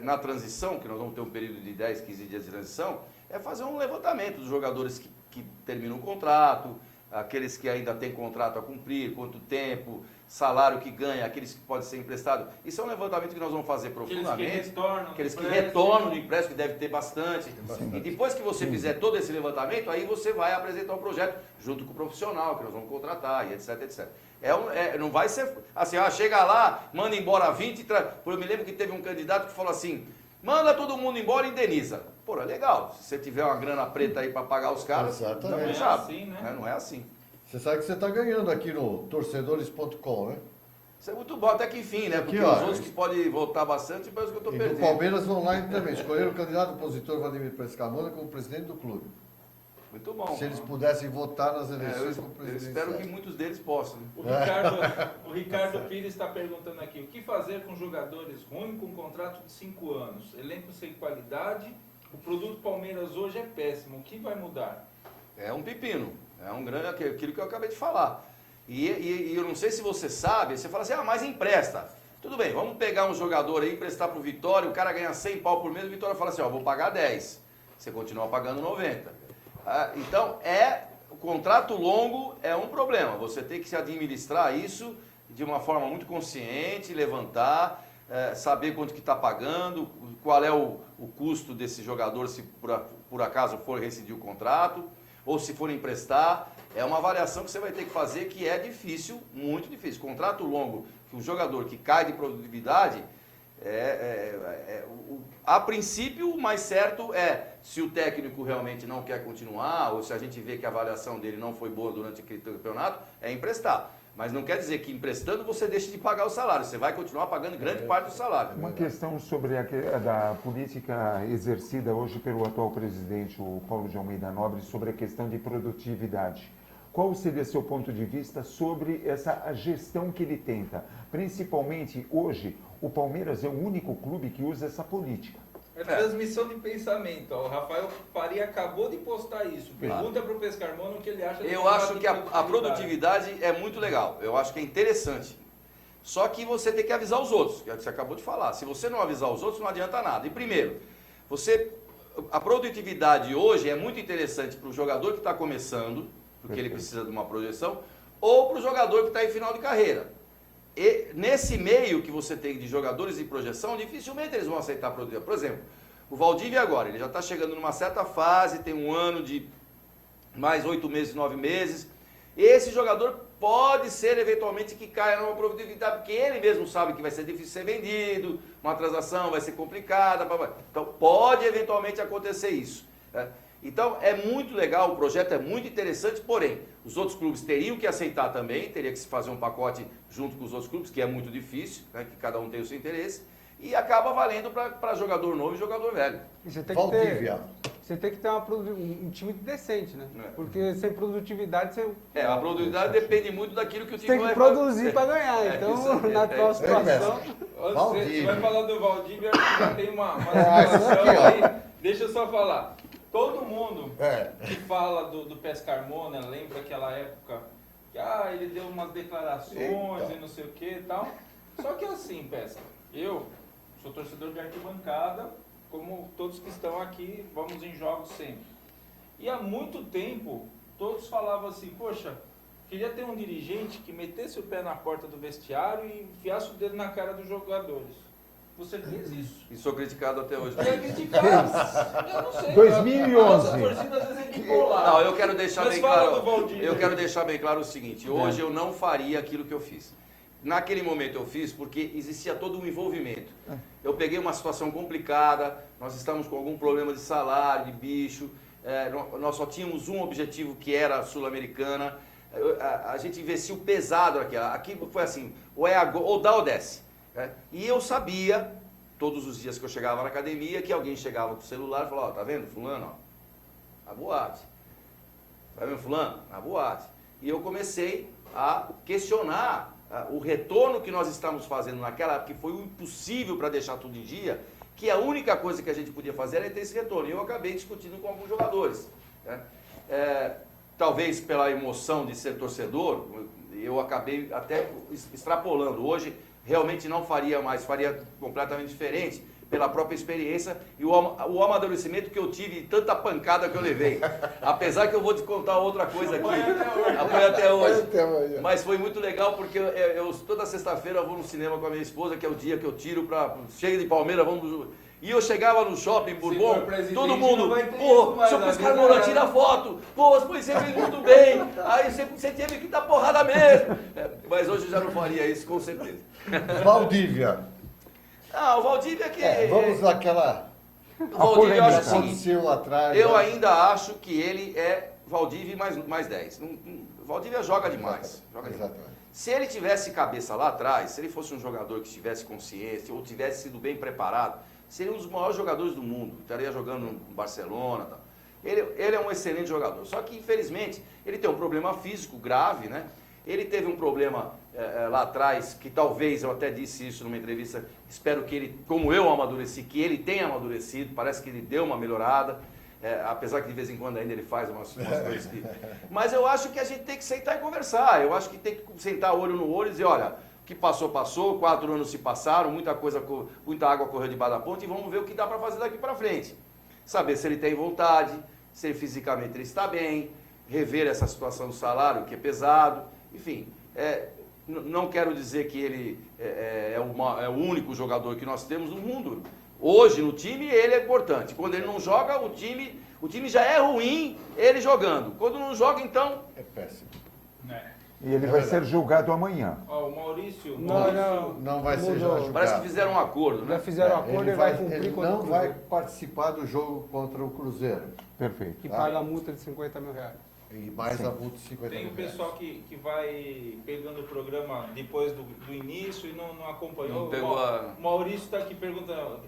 na transição, que nós vamos ter um período de 10, 15 dias de transição, é fazer um levantamento dos jogadores que terminam o contrato, aqueles que ainda têm contrato a cumprir, quanto tempo, salário que ganha, aqueles que podem ser emprestados. Isso é um levantamento que nós vamos fazer profundamente. Aqueles que retornam do empréstimo, que deve ter bastante. E depois que você fizer todo esse levantamento, aí você vai apresentar o projeto junto com o profissional que nós vamos contratar e etc, etc. Não vai ser assim, chega lá, manda embora 20, eu me lembro que teve um candidato que falou assim, manda todo mundo embora e indeniza. Pô, é legal, se você tiver uma grana preta aí para pagar os caras, exatamente. não é assim, né? Não é assim. Você sabe que você está ganhando aqui no torcedores.com, né? Isso é muito bom, até que enfim, né? Porque aqui, os outros que podem votar bastante, parece que eu estou E perdendo. do Palmeiras online também. Escolheram o candidato opositor Vladimir Pescarmona como presidente do clube. Muito bom. Se eles pudessem votar nas eleições como eu presidente. espero que muitos deles possam. O Ricardo Pires está perguntando aqui, o que fazer com jogadores ruins com contrato de 5 anos? Elenco sem qualidade, o produto Palmeiras hoje é péssimo, o que vai mudar? É um pepino, é um grande, aquilo que eu acabei de falar. E eu não sei se você sabe, você fala assim, mas empresta. Tudo bem, vamos pegar um jogador aí, emprestar para o Vitória, o cara ganha 100 pau por mês, o Vitória fala assim, vou pagar 10. Você continua pagando 90. Então, o contrato longo é um problema. Você tem que se administrar isso de uma forma muito consciente, levantar, saber quanto que está pagando, qual é o custo desse jogador se por acaso for rescindir o contrato, ou se for emprestar. É uma avaliação que você vai ter que fazer que é difícil, muito difícil. Contrato longo, que um jogador que cai de produtividade, a princípio o mais certo é, se o técnico realmente não quer continuar, ou se a gente vê que a avaliação dele não foi boa durante aquele campeonato, é emprestar. Mas não quer dizer que emprestando você deixe de pagar o salário, você vai continuar pagando grande parte do salário. Uma questão sobre da política exercida hoje pelo atual presidente, o Paulo de Almeida Nobre, sobre a questão de produtividade. Qual seria seu ponto de vista sobre essa gestão que ele tenta? Principalmente hoje, o Palmeiras é o único clube que usa essa política. É transmissão de pensamento. O Rafael Faria acabou de postar isso. Pergunta para o Pescarmona o que ele acha. Eu acho que a produtividade é muito legal. Eu acho que é interessante. Só que você tem que avisar os outros, que é o que você acabou de falar. Se você não avisar os outros, não adianta nada. E primeiro, a produtividade hoje é muito interessante para o jogador que está começando, porque ele precisa de uma projeção, ou para o jogador que está em final de carreira. E nesse meio que você tem de jogadores de projeção, dificilmente eles vão aceitar a produtividade. Por exemplo, o Valdívia agora, ele já está chegando numa certa fase, tem um ano de mais 8 meses, 9 meses. Esse jogador pode ser eventualmente que caia numa produtividade, porque ele mesmo sabe que vai ser difícil ser vendido, uma transação vai ser complicada. Então pode eventualmente acontecer isso. Então é muito legal, o projeto é muito interessante, porém, os outros clubes teriam que aceitar também, teria que se fazer um pacote junto com os outros clubes, que é muito difícil, né, que cada um tem o seu interesse, e acaba valendo para jogador novo e jogador velho. E você tem Valdívia. Você tem que ter um time decente, né? Porque sem produtividade você... A produtividade depende muito daquilo que o time tem que produzir para ganhar. Então, na atual situação... Você vai falar do Valdívia, já tem uma situação aí. Deixa eu só falar. Todo mundo que fala do Pescarmona lembra aquela época que ele deu umas declarações e não sei o que e tal. Só que assim, Pesca, eu sou torcedor de arquibancada, como todos que estão aqui, vamos em jogos sempre. E há muito tempo, todos falavam assim, poxa, queria ter um dirigente que metesse o pé na porta do vestiário e enfiasse o dedo na cara dos jogadores. Você fez isso. E sou criticado até hoje. É criticado. Eu não sei. 2011. A torcida às vezes é bipolar. Não, eu quero deixar Mas bem fala claro. do Valdívia. Eu quero deixar bem claro o seguinte: hoje eu não faria aquilo que eu fiz. Naquele momento eu fiz porque existia todo um envolvimento. Eu peguei uma situação complicada, nós estávamos com algum problema de salário, de bicho, nós só tínhamos um objetivo que era a Sul-Americana. A gente investiu pesado naquela. Aqui foi assim, ou dá ou desce. Né? E eu sabia, todos os dias que eu chegava na academia, que alguém chegava com o celular e falava, ó, tá vendo fulano? Ó, a boate. Tá vendo fulano? A boate. E eu comecei a questionar o retorno que nós estamos fazendo naquela época, que foi o impossível para deixar tudo em dia, que a única coisa que a gente podia fazer era ter esse retorno. E eu acabei discutindo com alguns jogadores. Né? Talvez pela emoção de ser torcedor, eu acabei até extrapolando. Hoje, realmente não faria mais, faria completamente diferente, pela própria experiência e o amadurecimento que eu tive, tanta pancada que eu levei. Apesar que eu vou te contar outra coisa aqui. Apanhei até hoje. Mas foi muito legal porque eu toda sexta-feira eu vou no cinema com a minha esposa, que é o dia que eu tiro para... Chega de Palmeiras, vamos... E eu chegava no shopping, Bourbon, todo mundo, pô, seu Pescar Moura, tira foto, pô, você fez muito bem, aí você teve que dar porrada mesmo. Mas hoje eu já não faria isso, com certeza. Valdívia. Ah, o Valdívia que... vamos naquela... O Valdívia eu acho o seguinte, aconteceu lá atrás. eu ainda acho que ele é Valdívia mais 10. Valdívia joga demais. Exatamente. Se ele tivesse cabeça lá atrás, se ele fosse um jogador que tivesse consciência ou tivesse sido bem preparado, seria um dos maiores jogadores do mundo, estaria jogando no Barcelona. Tá. Ele é um excelente jogador, só que infelizmente ele tem um problema físico grave, né? Ele teve um problema lá atrás, que talvez, eu até disse isso numa entrevista, espero que ele, como eu amadureci, que ele tenha amadurecido, parece que ele deu uma melhorada, apesar que de vez em quando ainda ele faz umas coisas que... Mas eu acho que a gente tem que sentar e conversar, eu acho que tem que sentar olho no olho e dizer, olha... O que passou, passou, 4 anos se passaram, muita água correu debaixo da ponte e vamos ver o que dá para fazer daqui para frente. Saber se ele tem vontade, se fisicamente ele está bem, rever essa situação do salário, que é pesado, enfim. Não quero dizer que ele é o único jogador que nós temos no mundo. Hoje, no time, ele é importante. Quando ele não joga, o time já é ruim, ele jogando. Quando não joga, então... É péssimo. E ele vai ser julgado amanhã. Ó, o Maurício... Não vai ser julgado. Parece que fizeram um acordo, né? Já fizeram um acordo, ele vai cumprir ele contra o não vai Cruzeiro. participar do jogo contra o Cruzeiro. Perfeito. Que paga a multa de 50 mil reais. E mais a multa de 50 Tem mil o pessoal que vai pegando o programa depois do início e não acompanhou. Não pegou O Maurício está aqui perguntando,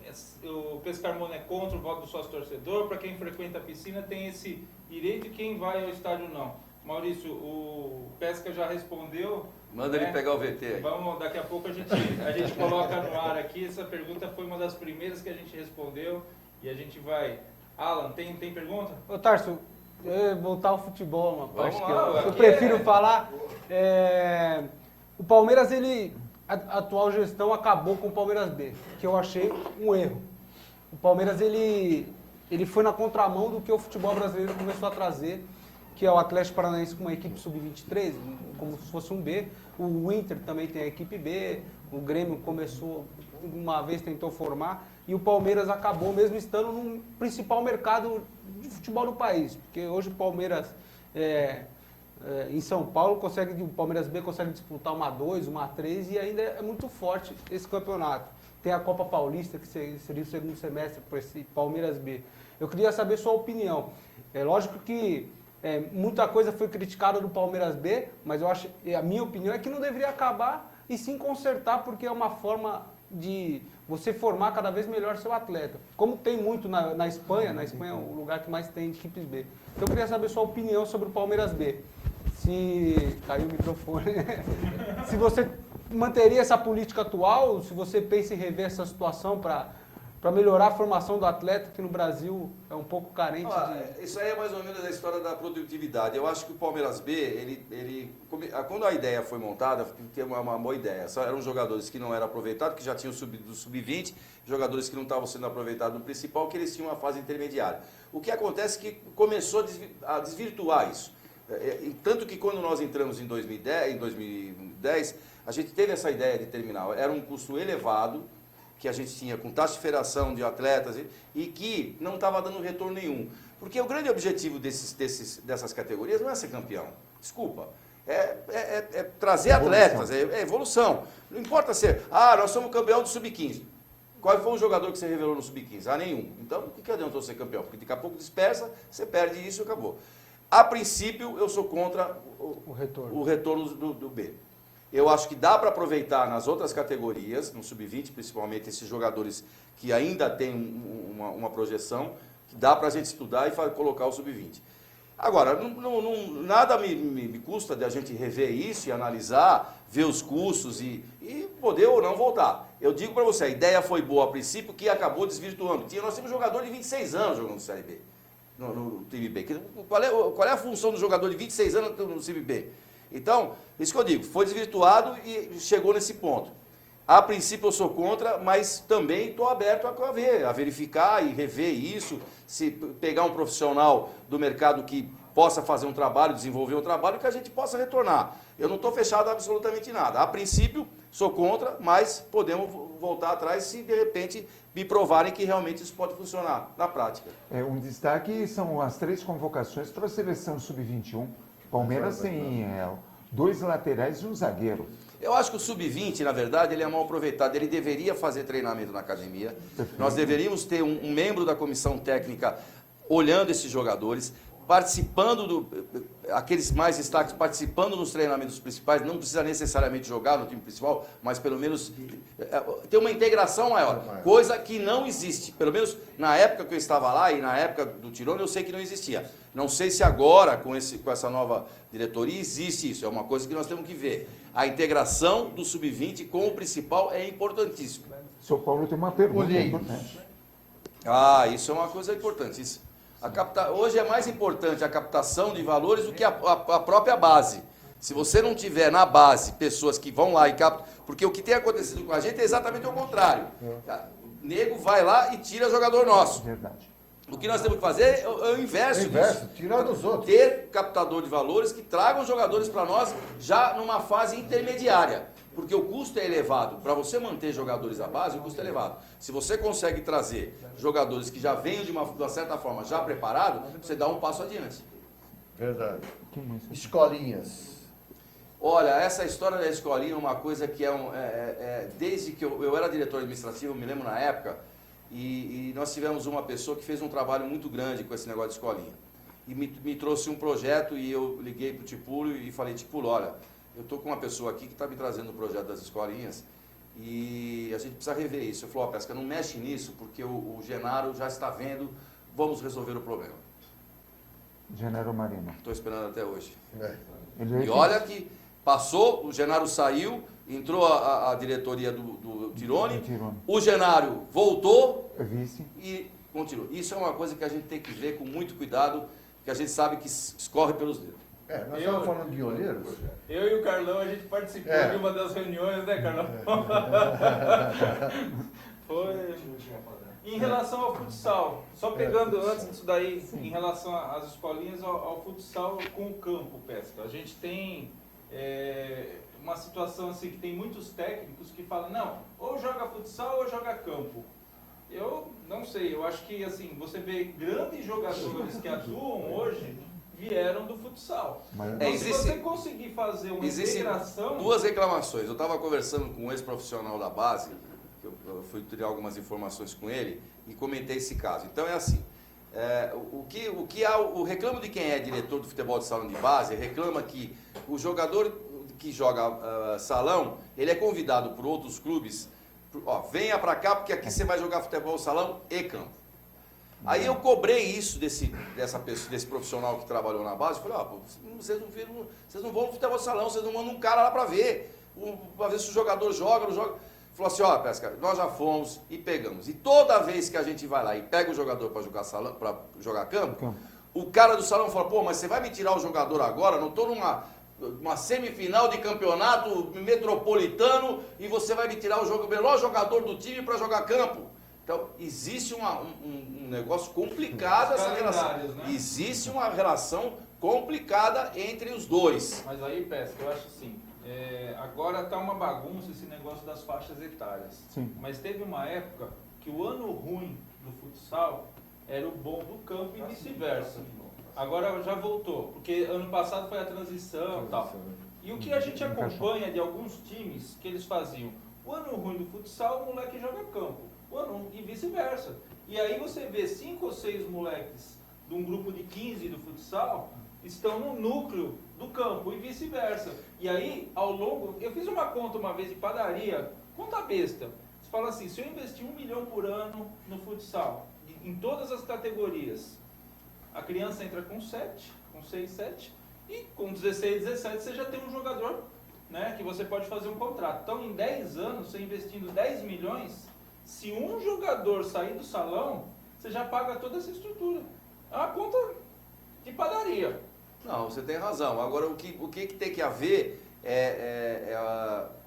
o Pescar Moura é contra o voto do sócio torcedor? Para quem frequenta a piscina tem esse direito e quem vai ao estádio não. Maurício, o Pesca já respondeu. Manda ele pegar o VT aí. Vamos, daqui a pouco a gente coloca no ar aqui. Essa pergunta foi uma das primeiras que a gente respondeu e a gente vai... Alan, tem pergunta? Ô, Tarso, voltar ao futebol, uma parte Vamos que lá, eu aqui prefiro falar. O Palmeiras, a atual gestão acabou com o Palmeiras B, que eu achei um erro. O Palmeiras, ele foi na contramão do que o futebol brasileiro começou a trazer, que é o Atlético Paranaense com uma equipe sub-23, como se fosse um B. O Inter também tem a equipe B, o Grêmio começou, uma vez tentou formar, e o Palmeiras acabou mesmo estando no principal mercado de futebol do país, porque hoje o Palmeiras, em São Paulo, o Palmeiras B consegue disputar uma A2, uma A3, e ainda é muito forte esse campeonato. Tem a Copa Paulista, que seria o segundo semestre para esse Palmeiras B. Eu queria saber sua opinião. É lógico que muita coisa foi criticada do Palmeiras B, mas a minha opinião é que não deveria acabar e sim consertar, porque é uma forma de você formar cada vez melhor seu atleta. Como tem muito na Espanha é o lugar que mais tem equipes B. Então eu queria saber sua opinião sobre o Palmeiras B. Se caiu o microfone. Se você manteria essa política atual, se você pensa em rever essa situação para melhorar a formação do atleta, que no Brasil é um pouco carente de... Isso aí é mais ou menos a história da produtividade. Eu acho que o Palmeiras B, quando a ideia foi montada, foi uma boa ideia. Eram jogadores que não eram aproveitados, que já tinham subido do sub-20, jogadores que não estavam sendo aproveitados no principal, que eles tinham uma fase intermediária. O que acontece é que começou a desvirtuar isso. Tanto que quando nós entramos em 2010, a gente teve essa ideia de terminal. Era um custo elevado, que a gente tinha com taxa de federação de atletas e que não estava dando retorno nenhum. Porque o grande objetivo dessas categorias não é ser campeão. Desculpa. É trazer atletas, é evolução. Não importa ser, nós somos campeão do sub-15. Qual foi o jogador que você revelou no Sub-15? Ah, nenhum. Então, o que adiantou ser campeão? Porque daqui a pouco dispersa, você perde isso e acabou. A princípio, eu sou contra o retorno do B. Eu acho que dá para aproveitar nas outras categorias, no Sub-20, principalmente esses jogadores que ainda têm uma projeção, que dá para a gente estudar e colocar o Sub-20. Agora, nada me custa de a gente rever isso e analisar, ver os custos e poder ou não voltar. Eu digo para você, a ideia foi boa a princípio, que acabou desvirtuando. Nós temos um jogador de 26 anos jogando no Série B, no time B. Qual é a função do jogador de 26 anos no time B? Então, isso que eu digo, foi desvirtuado e chegou nesse ponto. A princípio eu sou contra, mas também estou aberto a verificar e rever isso, se pegar um profissional do mercado que possa fazer um trabalho, desenvolver um trabalho, que a gente possa retornar. Eu não estou fechado a absolutamente nada. A princípio, sou contra, mas podemos voltar atrás se de repente me provarem que realmente isso pode funcionar na prática. Um destaque são as 3 convocações para a seleção Sub-21. Palmeiras tem 2 laterais e um zagueiro. Eu acho que o Sub-20, na verdade, ele é mal aproveitado. Ele deveria fazer treinamento na academia. Nós deveríamos ter um membro da comissão técnica olhando esses jogadores, participando aqueles mais destaques, participando nos treinamentos principais. Não precisa necessariamente jogar no time principal, mas pelo menos ter uma integração maior. Coisa que não existe. Pelo menos na época que eu estava lá e na época do Tirone, eu sei que não existia. Não sei se agora, com essa nova diretoria, existe isso. É uma coisa que nós temos que ver. A integração do Sub-20 com o principal é importantíssimo. São Paulo tem uma pergunta importante. Isso é uma coisa importante. Hoje é mais importante a captação de valores do que a própria base. Se você não tiver na base pessoas que vão lá e captam... Porque o que tem acontecido com a gente é exatamente o contrário. O nego vai lá e tira jogador nosso. Verdade. O que nós temos que fazer é o inverso disso. Tirar dos outros. Ter captador de valores que tragam jogadores para nós já numa fase intermediária. Porque o custo é elevado. Para você manter jogadores à base, o custo é elevado. Se você consegue trazer jogadores que já venham de uma certa forma já preparados, você dá um passo adiante. Verdade. Escolinhas. Olha, essa história da escolinha é uma coisa que desde que eu era diretor administrativo, eu me lembro na época, e nós tivemos uma pessoa que fez um trabalho muito grande com esse negócio de escolinha. E me trouxe um projeto e eu liguei para o Tipulo e falei, Tipulo, olha, eu estou com uma pessoa aqui que está me trazendo o projeto das escolinhas e a gente precisa rever isso. Eu falei, Pesca, não mexe nisso porque o Genaro já está vendo, vamos resolver o problema. Genaro Marino. Estou esperando até hoje. E olha que passou, o Genaro saiu, entrou a diretoria do Tirone, o Genaro voltou e continuou. Isso é uma coisa que a gente tem que ver com muito cuidado, que a gente sabe que escorre pelos dedos. Nós estamos falando de olheiros. Eu e o Carlão, a gente participou de uma das reuniões, né, Carlão? Foi. Em relação ao futsal, só pegando antes disso daí, em relação às escolinhas, ao futsal com o campo, Pesca. A gente tem uma situação assim que tem muitos técnicos que falam, não, ou joga futsal ou joga campo. Eu não sei, eu acho que assim, você vê grandes jogadores que atuam hoje, vieram do futsal. Então, se você conseguir fazer uma integração... 2 reclamações. Eu estava conversando com um ex-profissional da base, eu fui tirar algumas informações com ele e comentei esse caso. Então é assim, o reclamo de quem é diretor do futebol de salão de base, reclama que o jogador que joga salão, ele é convidado por outros clubes, venha para cá porque aqui você vai jogar futebol salão e campo. Aí eu cobrei isso desse profissional que trabalhou na base, falei, vocês não vão no futebol salão, vocês não mandam um cara lá para ver se o jogador joga, não joga. Falou assim, Pesca, nós já fomos e pegamos. E toda vez que a gente vai lá e pega o jogador para jogar salão, para jogar campo, o cara do salão fala, mas você vai me tirar o jogador agora? Não estou numa semifinal de campeonato metropolitano e você vai me tirar o melhor jogador do time para jogar campo. Então, existe um negócio complicado essa relação. Né? Existe uma relação complicada entre os dois. Mas aí, Pesca, eu acho assim, agora está uma bagunça esse negócio das faixas etárias. Sim. Mas teve uma época que o ano ruim do futsal era o bom do campo e vice-versa. Agora já voltou, porque ano passado foi a transição e tal. E o que a gente acompanha de alguns times que eles faziam, o ano ruim do futsal, o moleque joga campo. e vice-versa. E aí você vê 5 ou 6 moleques de um grupo de 15 do futsal estão no núcleo do campo e vice-versa. E aí, ao longo... Eu fiz uma conta uma vez de padaria, conta besta. Você fala assim, se eu investir 1 milhão por ano no futsal, em todas as categorias, a criança entra com 7, com 6, 7, e com 16, 17 você já tem um jogador, né, que você pode fazer um contrato. Então, em 10 anos, você investindo 10 milhões, se um jogador sair do salão, você já paga toda essa estrutura. É uma conta de padaria. Não, você tem razão. Agora, o que tem que haver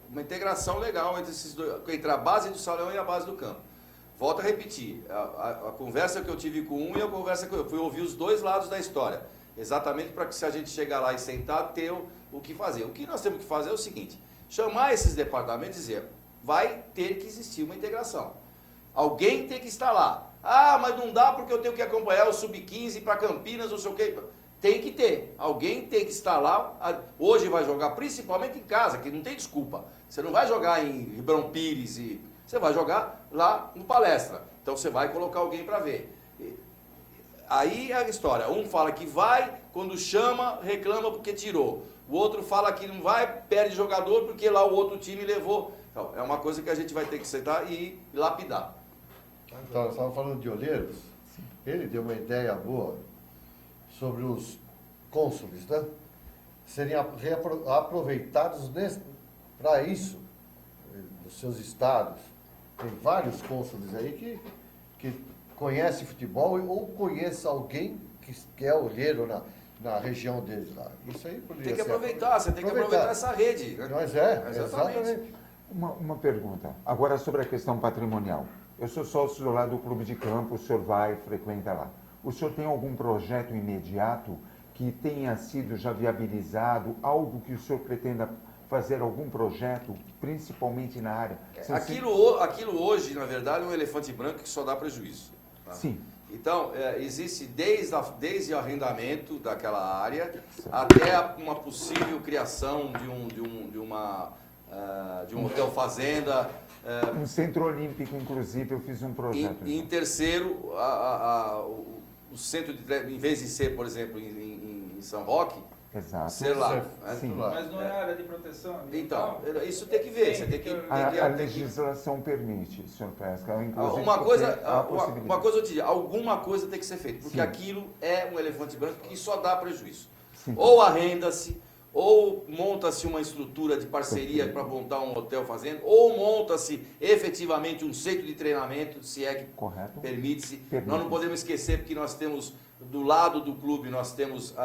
uma integração legal entre a base do salão e a base do campo. Volto a repetir, a conversa que eu tive com um e a conversa que eu fui ouvir os dois lados da história. Exatamente para que, se a gente chegar lá e sentar, ter o que fazer. O que nós temos que fazer é o seguinte, chamar esses departamentos e dizer, vai ter que existir uma integração. Alguém tem que estar lá. Ah, mas não dá porque eu tenho que acompanhar o Sub-15 para Campinas, não sei o quê. Tem que ter. Alguém tem que estar lá. Hoje vai jogar principalmente em casa, que não tem desculpa. Você não vai jogar em Ribeirão Pires, você vai jogar lá no Palestra. Então você vai colocar alguém para ver. Aí é a história. Um fala que vai, quando chama, reclama porque tirou. O outro fala que não vai, perde jogador porque lá o outro time levou. Então, é uma coisa que a gente vai ter que sentar e lapidar. Então, nós estávamos falando de Olheiros. Ele deu uma ideia boa sobre os cônsules, né? Seriam aproveitados para isso, nos seus estados. Tem vários cônsules aí que conhecem futebol ou conhece alguém que é olheiro na região deles lá. Isso aí poderia Tem que ser aproveitar, você tem que aproveitar essa rede. Né? Mas exatamente. Uma pergunta, agora sobre a questão patrimonial. Eu sou sócio lá do Clube de Campo, o senhor vai, frequenta lá. O senhor tem algum projeto imediato que tenha sido já viabilizado, algo que o senhor pretenda fazer algum projeto, principalmente na área? Aquilo hoje, na verdade, é um elefante branco que só dá prejuízo. Tá? Sim. Então, existe desde o arrendamento daquela área até uma possível criação de um hotel fazenda. Um centro olímpico, inclusive, eu fiz um projeto. Em terceiro, o centro em vez de ser, por exemplo, em São Roque, Exato. sei lá. Sim. Mas não é área de proteção ambiental? Então, isso tem que ver. Você tem que, A legislação permite, senhor Pesca. Inclusive, uma coisa eu te digo, alguma coisa tem que ser feita, porque Sim. aquilo é um elefante branco que só dá prejuízo. Sim. Ou arrenda-se, ou monta-se uma estrutura de parceria para montar um hotel fazenda, ou monta-se efetivamente um centro de treinamento, se é que Correto. permite-se. Permite-se. Nós não podemos esquecer porque nós temos, do lado do clube, nós temos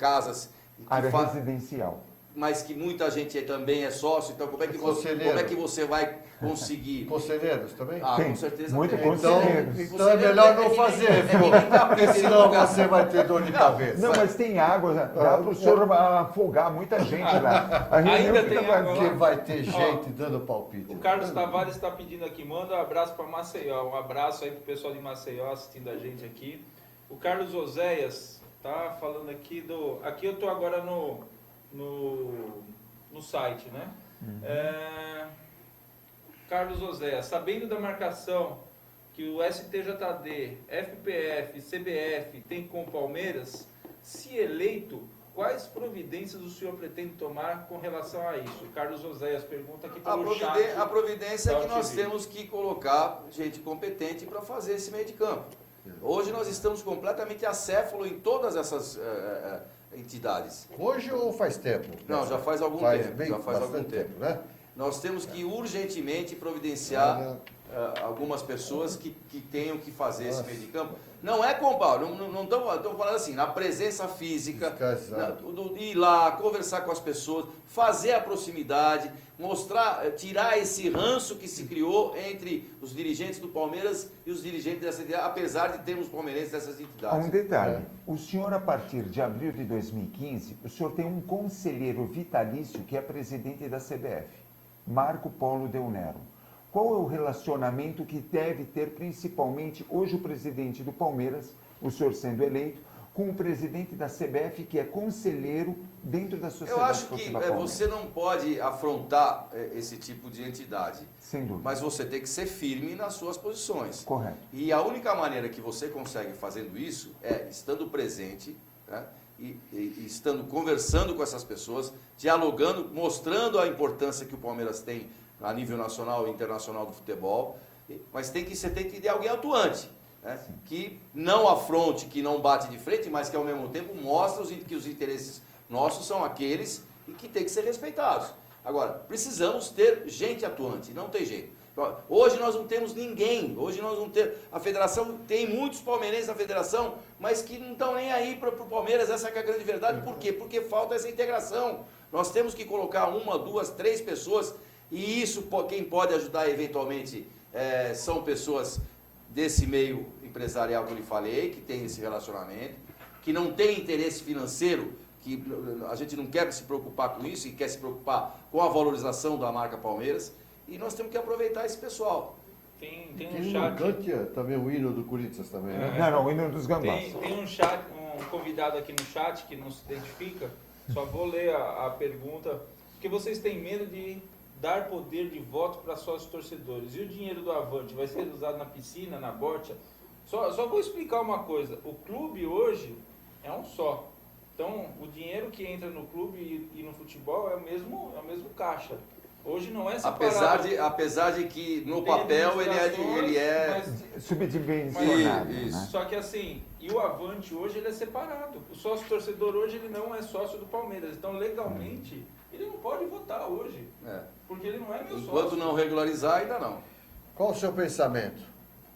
casas Área residencial. mas que muita gente também é sócio, então como é que você vai conseguir? Conselheiros também? Com certeza Muito tem. conselheiros. Então é melhor não fazer, viu? Porque senão você vai ter dor de cabeça. Não, mas tem água, dá para o senhor afogar muita gente lá. A reunião Ainda fica tem vazia. água. Porque vai ter gente dando palpite. O Carlos Tavares está pedindo aqui, manda um abraço para Maceió. Um abraço aí pro pessoal de Maceió assistindo a gente aqui. O Carlos Oséias tá falando aqui do... Aqui eu estou agora no site, né? Carlos Oséias, sabendo da marcação que o STJD, FPF, CBF tem com o Palmeiras, se eleito, quais providências o senhor pretende tomar com relação a isso? O Carlos Oséias pergunta aqui pelo chat. A providência é que da nós UTV. temos que colocar gente competente para fazer esse meio de campo. Hoje nós estamos completamente acéfalo em todas essas entidades. Hoje ou faz tempo? Não, já faz algum tempo. Já faz algum bastante tempo. né? Nós temos que urgentemente providenciar algumas pessoas que tenham que fazer esse meio de campo. Não é comprar, não estamos falando assim, na presença física, ir lá, conversar com as pessoas, fazer a proximidade, mostrar, tirar esse ranço que se criou entre os dirigentes do Palmeiras e os dirigentes dessa entidade, apesar de termos palmeirenses dessas Há entidades. um detalhe, o senhor a partir de abril de 2015, o senhor tem um conselheiro vitalício que é presidente da CBF, Marco Polo Del Nero. Qual é o relacionamento que deve ter principalmente hoje o presidente do Palmeiras, o senhor sendo eleito, com o presidente da CBF, que é conselheiro dentro da Eu Sociedade acho que Esportiva Palmeiras? você não pode afrontar esse tipo de entidade, Sem dúvida. mas você tem que ser firme nas suas posições. Correto. E a única maneira que você consegue fazendo isso é estando presente, né, e estando conversando com essas pessoas, dialogando, mostrando a importância que o Palmeiras tem a nível nacional e internacional do futebol, mas você tem que ter alguém atuante, né, que não afronte, que não bate de frente, mas que ao mesmo tempo mostra que os interesses nossos são aqueles e que tem que ser respeitados. Agora, precisamos ter gente atuante, não tem jeito. Hoje nós não temos ninguém, hoje nós não temos, a federação tem muitos palmeirenses na federação, mas que não estão nem aí para o Palmeiras, essa que é a grande verdade. Por quê? Porque falta essa integração. Nós temos que colocar 1, 2, 3 pessoas, e isso quem pode ajudar eventualmente são pessoas desse meio empresarial que eu lhe falei, que tem esse relacionamento, que não tem interesse financeiro, que a gente não quer se preocupar com isso e quer se preocupar com a valorização da marca Palmeiras. E nós temos que aproveitar esse pessoal. Tem Quem um não chat. cante também o hino do Corinthians também, né? Não, o hino dos gambás. Tem um chat, um convidado aqui no chat que não se identifica. Só vou ler a pergunta. Porque vocês têm medo de dar poder de voto para sócios torcedores. E o dinheiro do Avante vai ser usado na piscina, na bocha? Só vou explicar uma coisa. O clube hoje é um só. Então, o dinheiro que entra no clube e no futebol é o mesmo caixa. Hoje não é separado. Apesar de que no Tem papel ele é mas- Subdimensionado. Isso. Né? Só que assim, e o Avante hoje ele é separado. O sócio torcedor hoje ele não é sócio do Palmeiras. Então legalmente ele não pode votar hoje. Porque ele não é meu enquanto sócio. não regularizar, ainda não. Qual o seu pensamento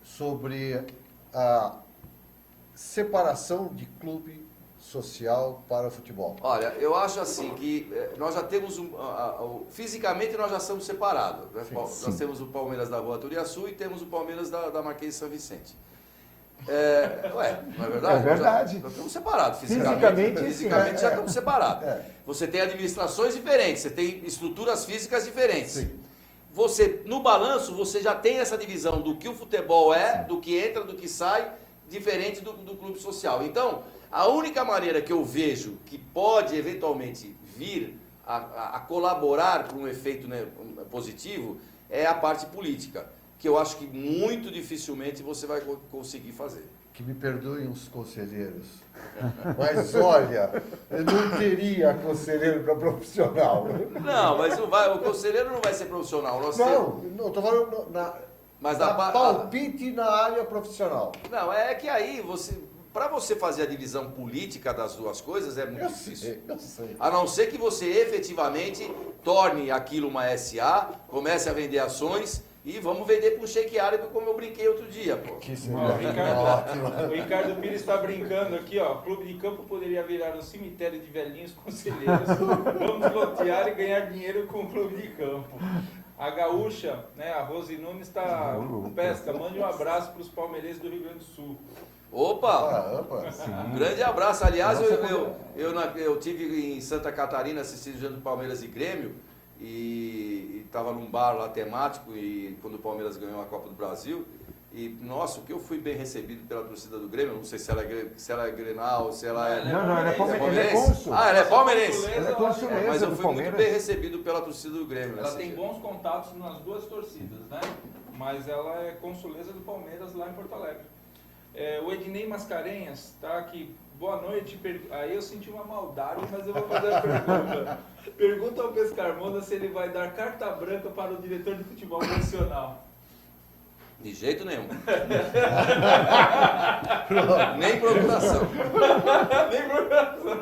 sobre a separação de clube social para o futebol? Olha, eu acho assim que nós já temos fisicamente nós já somos separados, né? Sim. Nós temos o Palmeiras da Rua Turiaçu e temos o Palmeiras da Marquês de São Vicente. Não é verdade? É verdade. Já estamos separados Fisicamente, fisicamente sim. já estamos separados. É. Você tem administrações diferentes, você tem estruturas físicas diferentes. Sim. Você, no balanço, você já tem essa divisão do que o futebol é, do que entra, do que sai, diferente do clube social. Então, a única maneira que eu vejo que pode eventualmente vir a colaborar para um efeito, né, positivo é a parte política, que eu acho que muito dificilmente você vai conseguir fazer. Que me perdoem os conselheiros, mas olha, eu não teria conselheiro para profissional. Não, mas o conselheiro não vai ser profissional. Não, estou falando Mas na da palpite na área profissional. Não, é que aí para você fazer a divisão política das duas coisas é muito difícil. Eu sei. A não ser que você efetivamente torne aquilo uma SA, comece a vender ações e vamos vender para um shake árabe, como eu brinquei outro dia, pô. Que Ó, seria o ótimo. Ricardo Pires está brincando aqui, ó. Clube de campo poderia virar um cemitério de velhinhos conselheiros. Vamos lotear e ganhar dinheiro com o clube de campo. A gaúcha, né, a Rose Nunes está pesca. Mande um abraço para os palmeirenses do Rio Grande do Sul. Opa! Opa. Um grande abraço. Aliás, Nossa, eu tive em Santa Catarina assistindo o jogo do Palmeiras e Grêmio e estava num bar lá temático e quando o Palmeiras ganhou a Copa do Brasil. E, nossa, o que eu fui bem recebido pela torcida do Grêmio, não sei se ela é Grenal, se ela é... Não, ele é palmeirense. Ele é cônsul. Ah, ela é palmeirense. Ela é consuleza Mas eu do fui muito Palmeiras. bem recebido pela torcida do Grêmio. Ela nesse tem dia. bons contatos nas duas torcidas, né? Mas ela é consuleza do Palmeiras lá em Porto Alegre. O Ednei Mascarenhas tá aqui. Boa noite. Aí eu senti uma maldade, mas eu vou fazer a pergunta. Pergunta ao Pescarmona se ele vai dar carta branca para o diretor de futebol profissional. De jeito nenhum. Nem procuração. Nem procuração.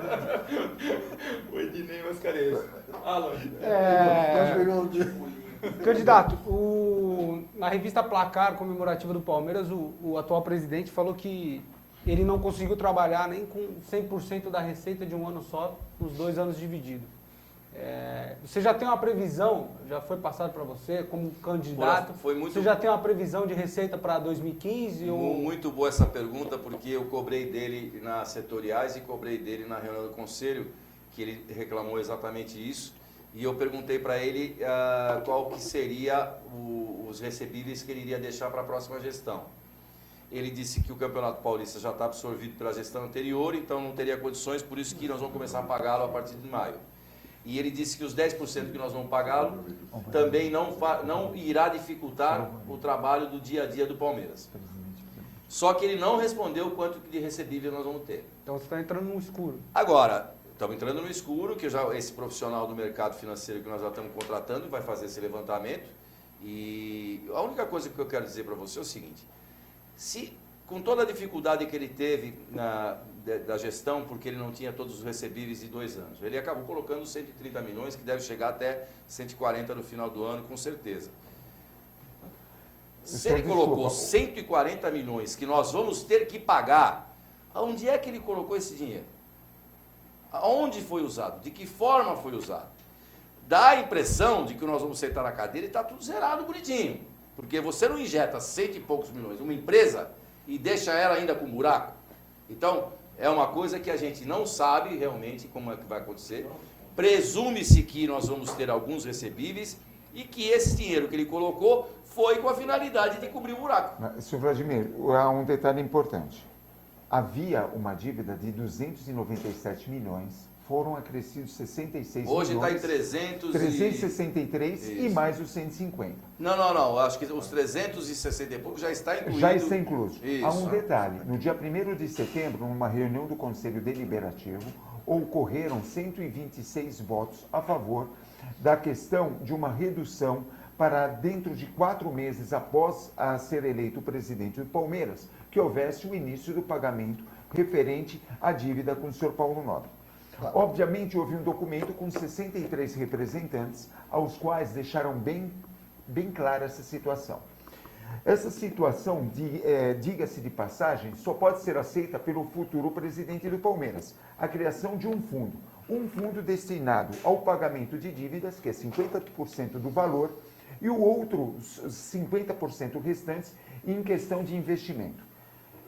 O Ednei Mascarenhas. Alô. Candidato, na revista Placar comemorativa do Palmeiras, o atual presidente falou que ele não conseguiu trabalhar nem com 100% da receita de um ano só, nos 2 anos divididos. Você já tem uma previsão, já foi passado para você como candidato, Foi muito- você já tem uma previsão de receita para 2015? Muito boa essa pergunta, porque eu cobrei dele nas setoriais e cobrei dele na reunião do conselho, que ele reclamou exatamente isso. E eu perguntei para ele qual que seria os recebíveis que ele iria deixar para a próxima gestão. Ele disse que o Campeonato Paulista já está absorvido pela gestão anterior, então não teria condições, por isso que nós vamos começar a pagá-lo a partir de maio. E ele disse que os 10% que nós vamos pagá-lo também não irá dificultar o trabalho do dia a dia do Palmeiras. Só que ele não respondeu quanto de recebível nós vamos ter. Então você está entrando no escuro. Agora, estamos entrando no escuro, que esse profissional do mercado financeiro que nós já estamos contratando vai fazer esse levantamento. E a única coisa que eu quero dizer para você é o seguinte: se com toda a dificuldade que ele teve da gestão, porque ele não tinha todos os recebíveis de 2 anos, ele acabou colocando 130 milhões, que deve chegar até 140 no final do ano, com certeza. Se ele colocou 140 milhões que nós vamos ter que pagar, aonde é que ele colocou esse dinheiro? Aonde foi usado? De que forma foi usado? Dá a impressão de que nós vamos sentar na cadeira e está tudo zerado, bonitinho. Porque você não injeta 100 e poucos milhões numa empresa e deixa ela ainda com buraco. Então, é uma coisa que a gente não sabe realmente como é que vai acontecer. Presume-se que nós vamos ter alguns recebíveis e que esse dinheiro que ele colocou foi com a finalidade de cobrir o buraco. Sr. Vladimir, há um detalhe importante. Havia uma dívida de 297 milhões, foram acrescidos 66 Hoje milhões. Hoje está em 363 e mais os 150. Não. Acho que os 360 e pouco já está incluído. Já está incluso. Isso. Há um detalhe. No dia 1º de setembro, numa reunião do Conselho Deliberativo, ocorreram 126 votos a favor da questão de uma redução para dentro de 4 meses após ser eleito o presidente do Palmeiras, que houvesse o início do pagamento referente à dívida com o senhor Paulo Nobre. Obviamente, houve um documento com 63 representantes, aos quais deixaram bem clara essa situação. Essa situação, diga-se de passagem, só pode ser aceita pelo futuro presidente do Palmeiras. A criação de um fundo destinado ao pagamento de dívidas, que é 50% do valor, e o outro 50% restantes em questão de investimento.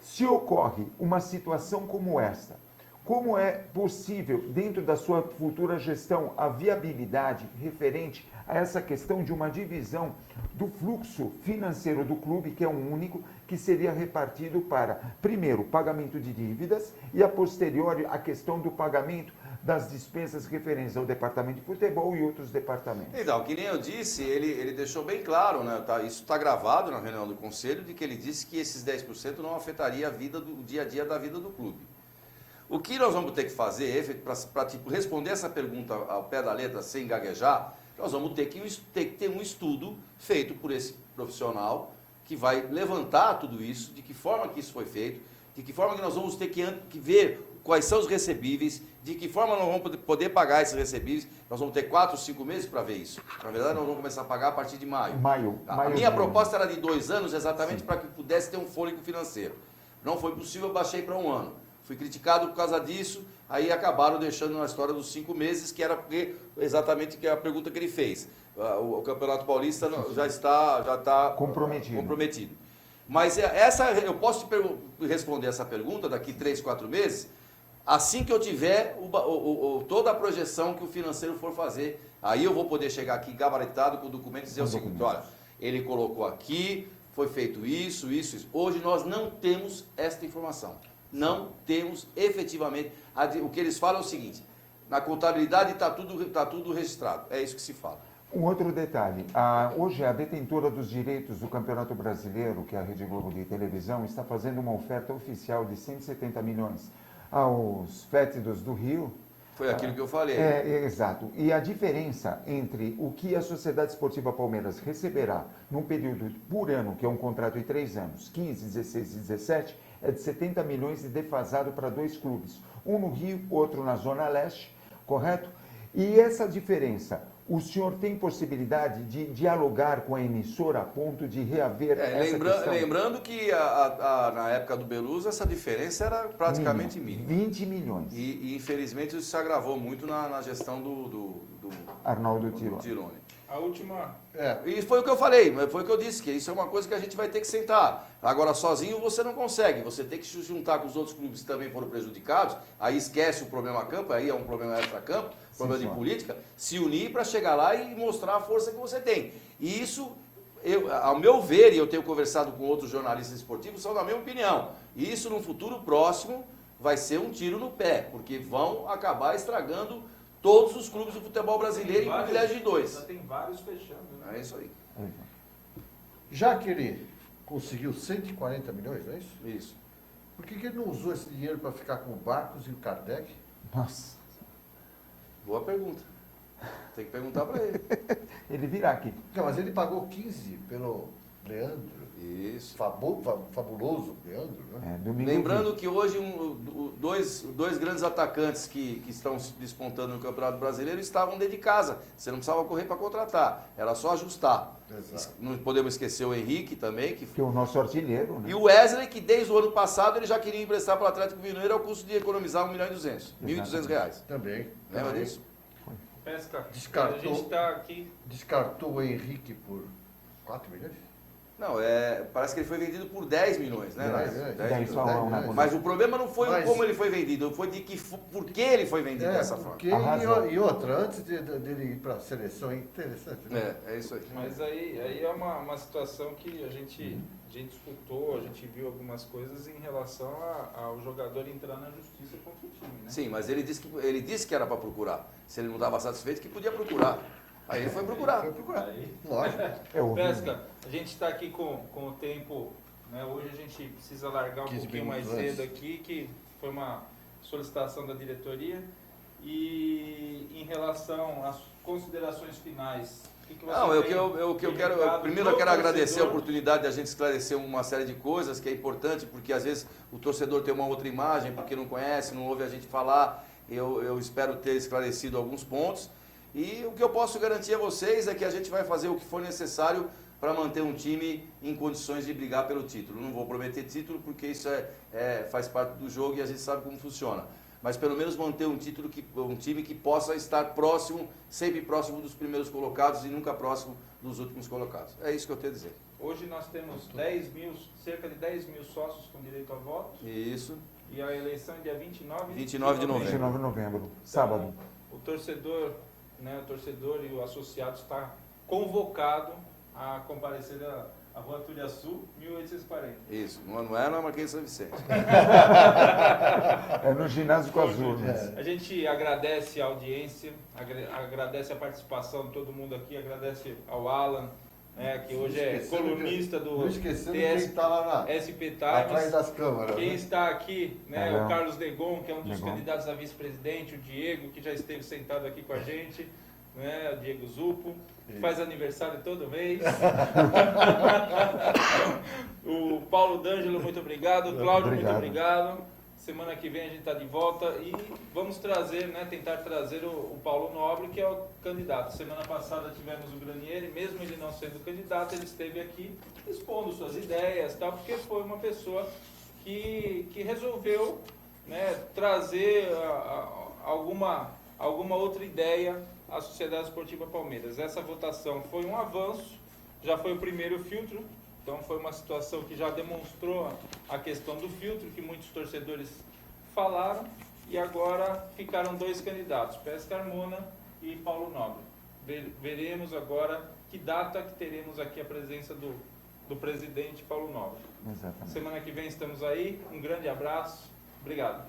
Se ocorre uma situação como esta, como é possível, dentro da sua futura gestão, a viabilidade referente a essa questão de uma divisão do fluxo financeiro do clube, que é um único, que seria repartido para, primeiro, pagamento de dívidas e, a posteriori, a questão do pagamento das despesas referentes ao departamento de futebol e outros departamentos? Então, que nem eu disse, ele deixou bem claro, né? Isso está gravado na reunião do Conselho, de que ele disse que esses 10% não afetaria a vida do dia a dia da vida do clube. O que nós vamos ter que fazer, para responder essa pergunta ao pé da letra, sem gaguejar, nós vamos ter que ter um estudo feito por esse profissional que vai levantar tudo isso, de que forma que isso foi feito, de que forma que nós vamos ter que ver quais são os recebíveis, de que forma nós vamos poder pagar esses recebíveis. Nós vamos ter 4 ou 5 meses para ver isso. Na verdade, nós vamos começar a pagar a partir de maio. A minha proposta era de 2 anos, exatamente para que pudesse ter um fôlego financeiro. Não foi possível, eu baixei para 1 ano. Fui criticado por causa disso, aí acabaram deixando na história dos 5 meses, que era exatamente a pergunta que ele fez. O Campeonato Paulista já está comprometido. Mas eu posso te responder essa pergunta daqui 3, 4 meses, assim que eu tiver toda a projeção que o financeiro for fazer. Aí eu vou poder chegar aqui gabaritado com documentos e dizer o seguinte: olha, ele colocou aqui, foi feito isso. Hoje nós não temos esta informação. Não temos efetivamente. O que eles falam é o seguinte: na contabilidade está tudo registrado. É isso que se fala. Um outro detalhe. Hoje, a detentora dos direitos do Campeonato Brasileiro, que é a Rede Globo de televisão, está fazendo uma oferta oficial de 170 milhões aos fétidos do Rio. Foi aquilo que eu falei. Exato. E a diferença entre o que a Sociedade Esportiva Palmeiras receberá num período por ano, que é um contrato de 3 anos, 15, 16 e 17, é de 70 milhões de defasado para 2 clubes. Um no Rio, outro na Zona Leste, correto? E essa diferença, o senhor tem possibilidade de dialogar com a emissora a ponto de reaver essa questão? Lembrando que na época do Beluso essa diferença era praticamente mínima. 20 milhões. E infelizmente isso se agravou muito na gestão do Arnaldo Tironi. A última... E foi o que eu falei, foi o que eu disse, que isso é uma coisa que a gente vai ter que sentar. Agora, sozinho você não consegue, você tem que se juntar com os outros clubes que também foram prejudicados, aí esquece o problema campo, aí é um problema extra-campo, problema de política, se unir para chegar lá e mostrar a força que você tem. E isso ao meu ver, e eu tenho conversado com outros jornalistas esportivos, são da mesma opinião. E isso, no futuro próximo, vai ser um tiro no pé, porque vão acabar estragando todos os clubes do futebol brasileiro em privilégio de 2. Já tem vários fechando. Né? É isso aí. Já que ele conseguiu 140 milhões, não é isso? Isso. Por que ele não usou esse dinheiro para ficar com o Barcos e o Kardec? Nossa, Boa pergunta. Tem que perguntar para ele. ele virá aqui. Não, mas ele pagou 15 pelo Leandro. Isso. Fabuloso Leandro, né? Domingo Lembrando que hoje dois grandes atacantes que estão se despontando no Campeonato Brasileiro estavam dentro de casa. Você não precisava correr para contratar, era só ajustar. Exato. Não podemos esquecer o Henrique também, que é o nosso artilheiro, né? e o Wesley, que desde o ano passado ele já queria emprestar para o Atlético Mineiro ao custo de economizar R$1.200.000, R$1.200. Também. Lembra também. disso? Pesca, Descartou. a gente está aqui. Descartou o Henrique por 4 milhões? Não, parece que ele foi vendido por 10 milhões, né? 10 só milhões. uma Mas o problema não foi Mas- como ele foi vendido, foi por que ele foi vendido dessa forma. porque, Arrasou. e outra, antes dele ir para a seleção, é interessante. Né? É isso aí. Mas aí é uma situação que a gente escutou, a gente viu algumas coisas em relação ao jogador entrar na justiça contra o time, né? Sim, mas ele disse que era para procurar. Se ele não estava satisfeito, que podia procurar. Aí ele foi procurar. Foi procurar. Aí, Lógico. Eu ouvi. Pesca, a gente está aqui com o tempo, né? Hoje a gente precisa largar um 15 pouquinho mais minutos cedo antes. aqui, que foi uma solicitação da diretoria. E em relação às considerações finais, o que você Não, tem o que eu quero. indicado Primeiro eu pro quero agradecer a torcedor? oportunidade de a gente esclarecer uma série de coisas que é importante, porque às vezes o torcedor tem uma outra imagem, porque não conhece, não ouve a gente falar. Eu espero ter esclarecido alguns pontos. E o que eu posso garantir a vocês é que a gente vai fazer o que for necessário para manter um time em condições de brigar pelo título. Não vou prometer título, porque isso faz parte do jogo e a gente sabe como funciona. Mas pelo menos manter um time que possa estar próximo, sempre próximo dos primeiros colocados e nunca próximo dos últimos colocados. É isso que eu tenho a dizer. Hoje nós temos cerca de 10 mil sócios com direito a voto. Isso. E a eleição é dia 29 29 de novembro. 29 de novembro, sábado. O torcedor e o associado está convocado a comparecer à Rua Túlia Sul, 1840. Isso. Não é na Marquês de São Vicente. É no ginásio com as urnas. A gente agradece a audiência, agradece a participação de todo mundo aqui, agradece ao Alan, né, que hoje é Esquecendo colunista que- do Não esquecendo quem está lá SP atrás Times. das câmeras. Quem né? está aqui, né, Caramba. o Carlos Degon, que é um dos Degon. candidatos a vice-presidente, o Diego, que já esteve sentado aqui com a gente, né, o Diego Zupo, que faz aniversário todo mês. O Paulo D'Angelo, muito obrigado. O Cláudio, muito obrigado. Semana que vem a gente está de volta e vamos trazer, né, tentar trazer o Paulo Nobre, que é o candidato. Semana passada tivemos o Granieri, mesmo ele não sendo candidato, ele esteve aqui expondo suas ideias, tal, porque foi uma pessoa que resolveu, né, trazer alguma outra ideia à Sociedade Esportiva Palmeiras. Essa votação foi um avanço, já foi o primeiro filtro. Então foi uma situação que já demonstrou a questão do filtro, que muitos torcedores falaram, e agora ficaram 2 candidatos, Pesca Carmona e Paulo Nobre. Veremos agora que data que teremos aqui a presença do presidente Paulo Nobre. Exatamente. Semana que vem estamos aí, um grande abraço, obrigado.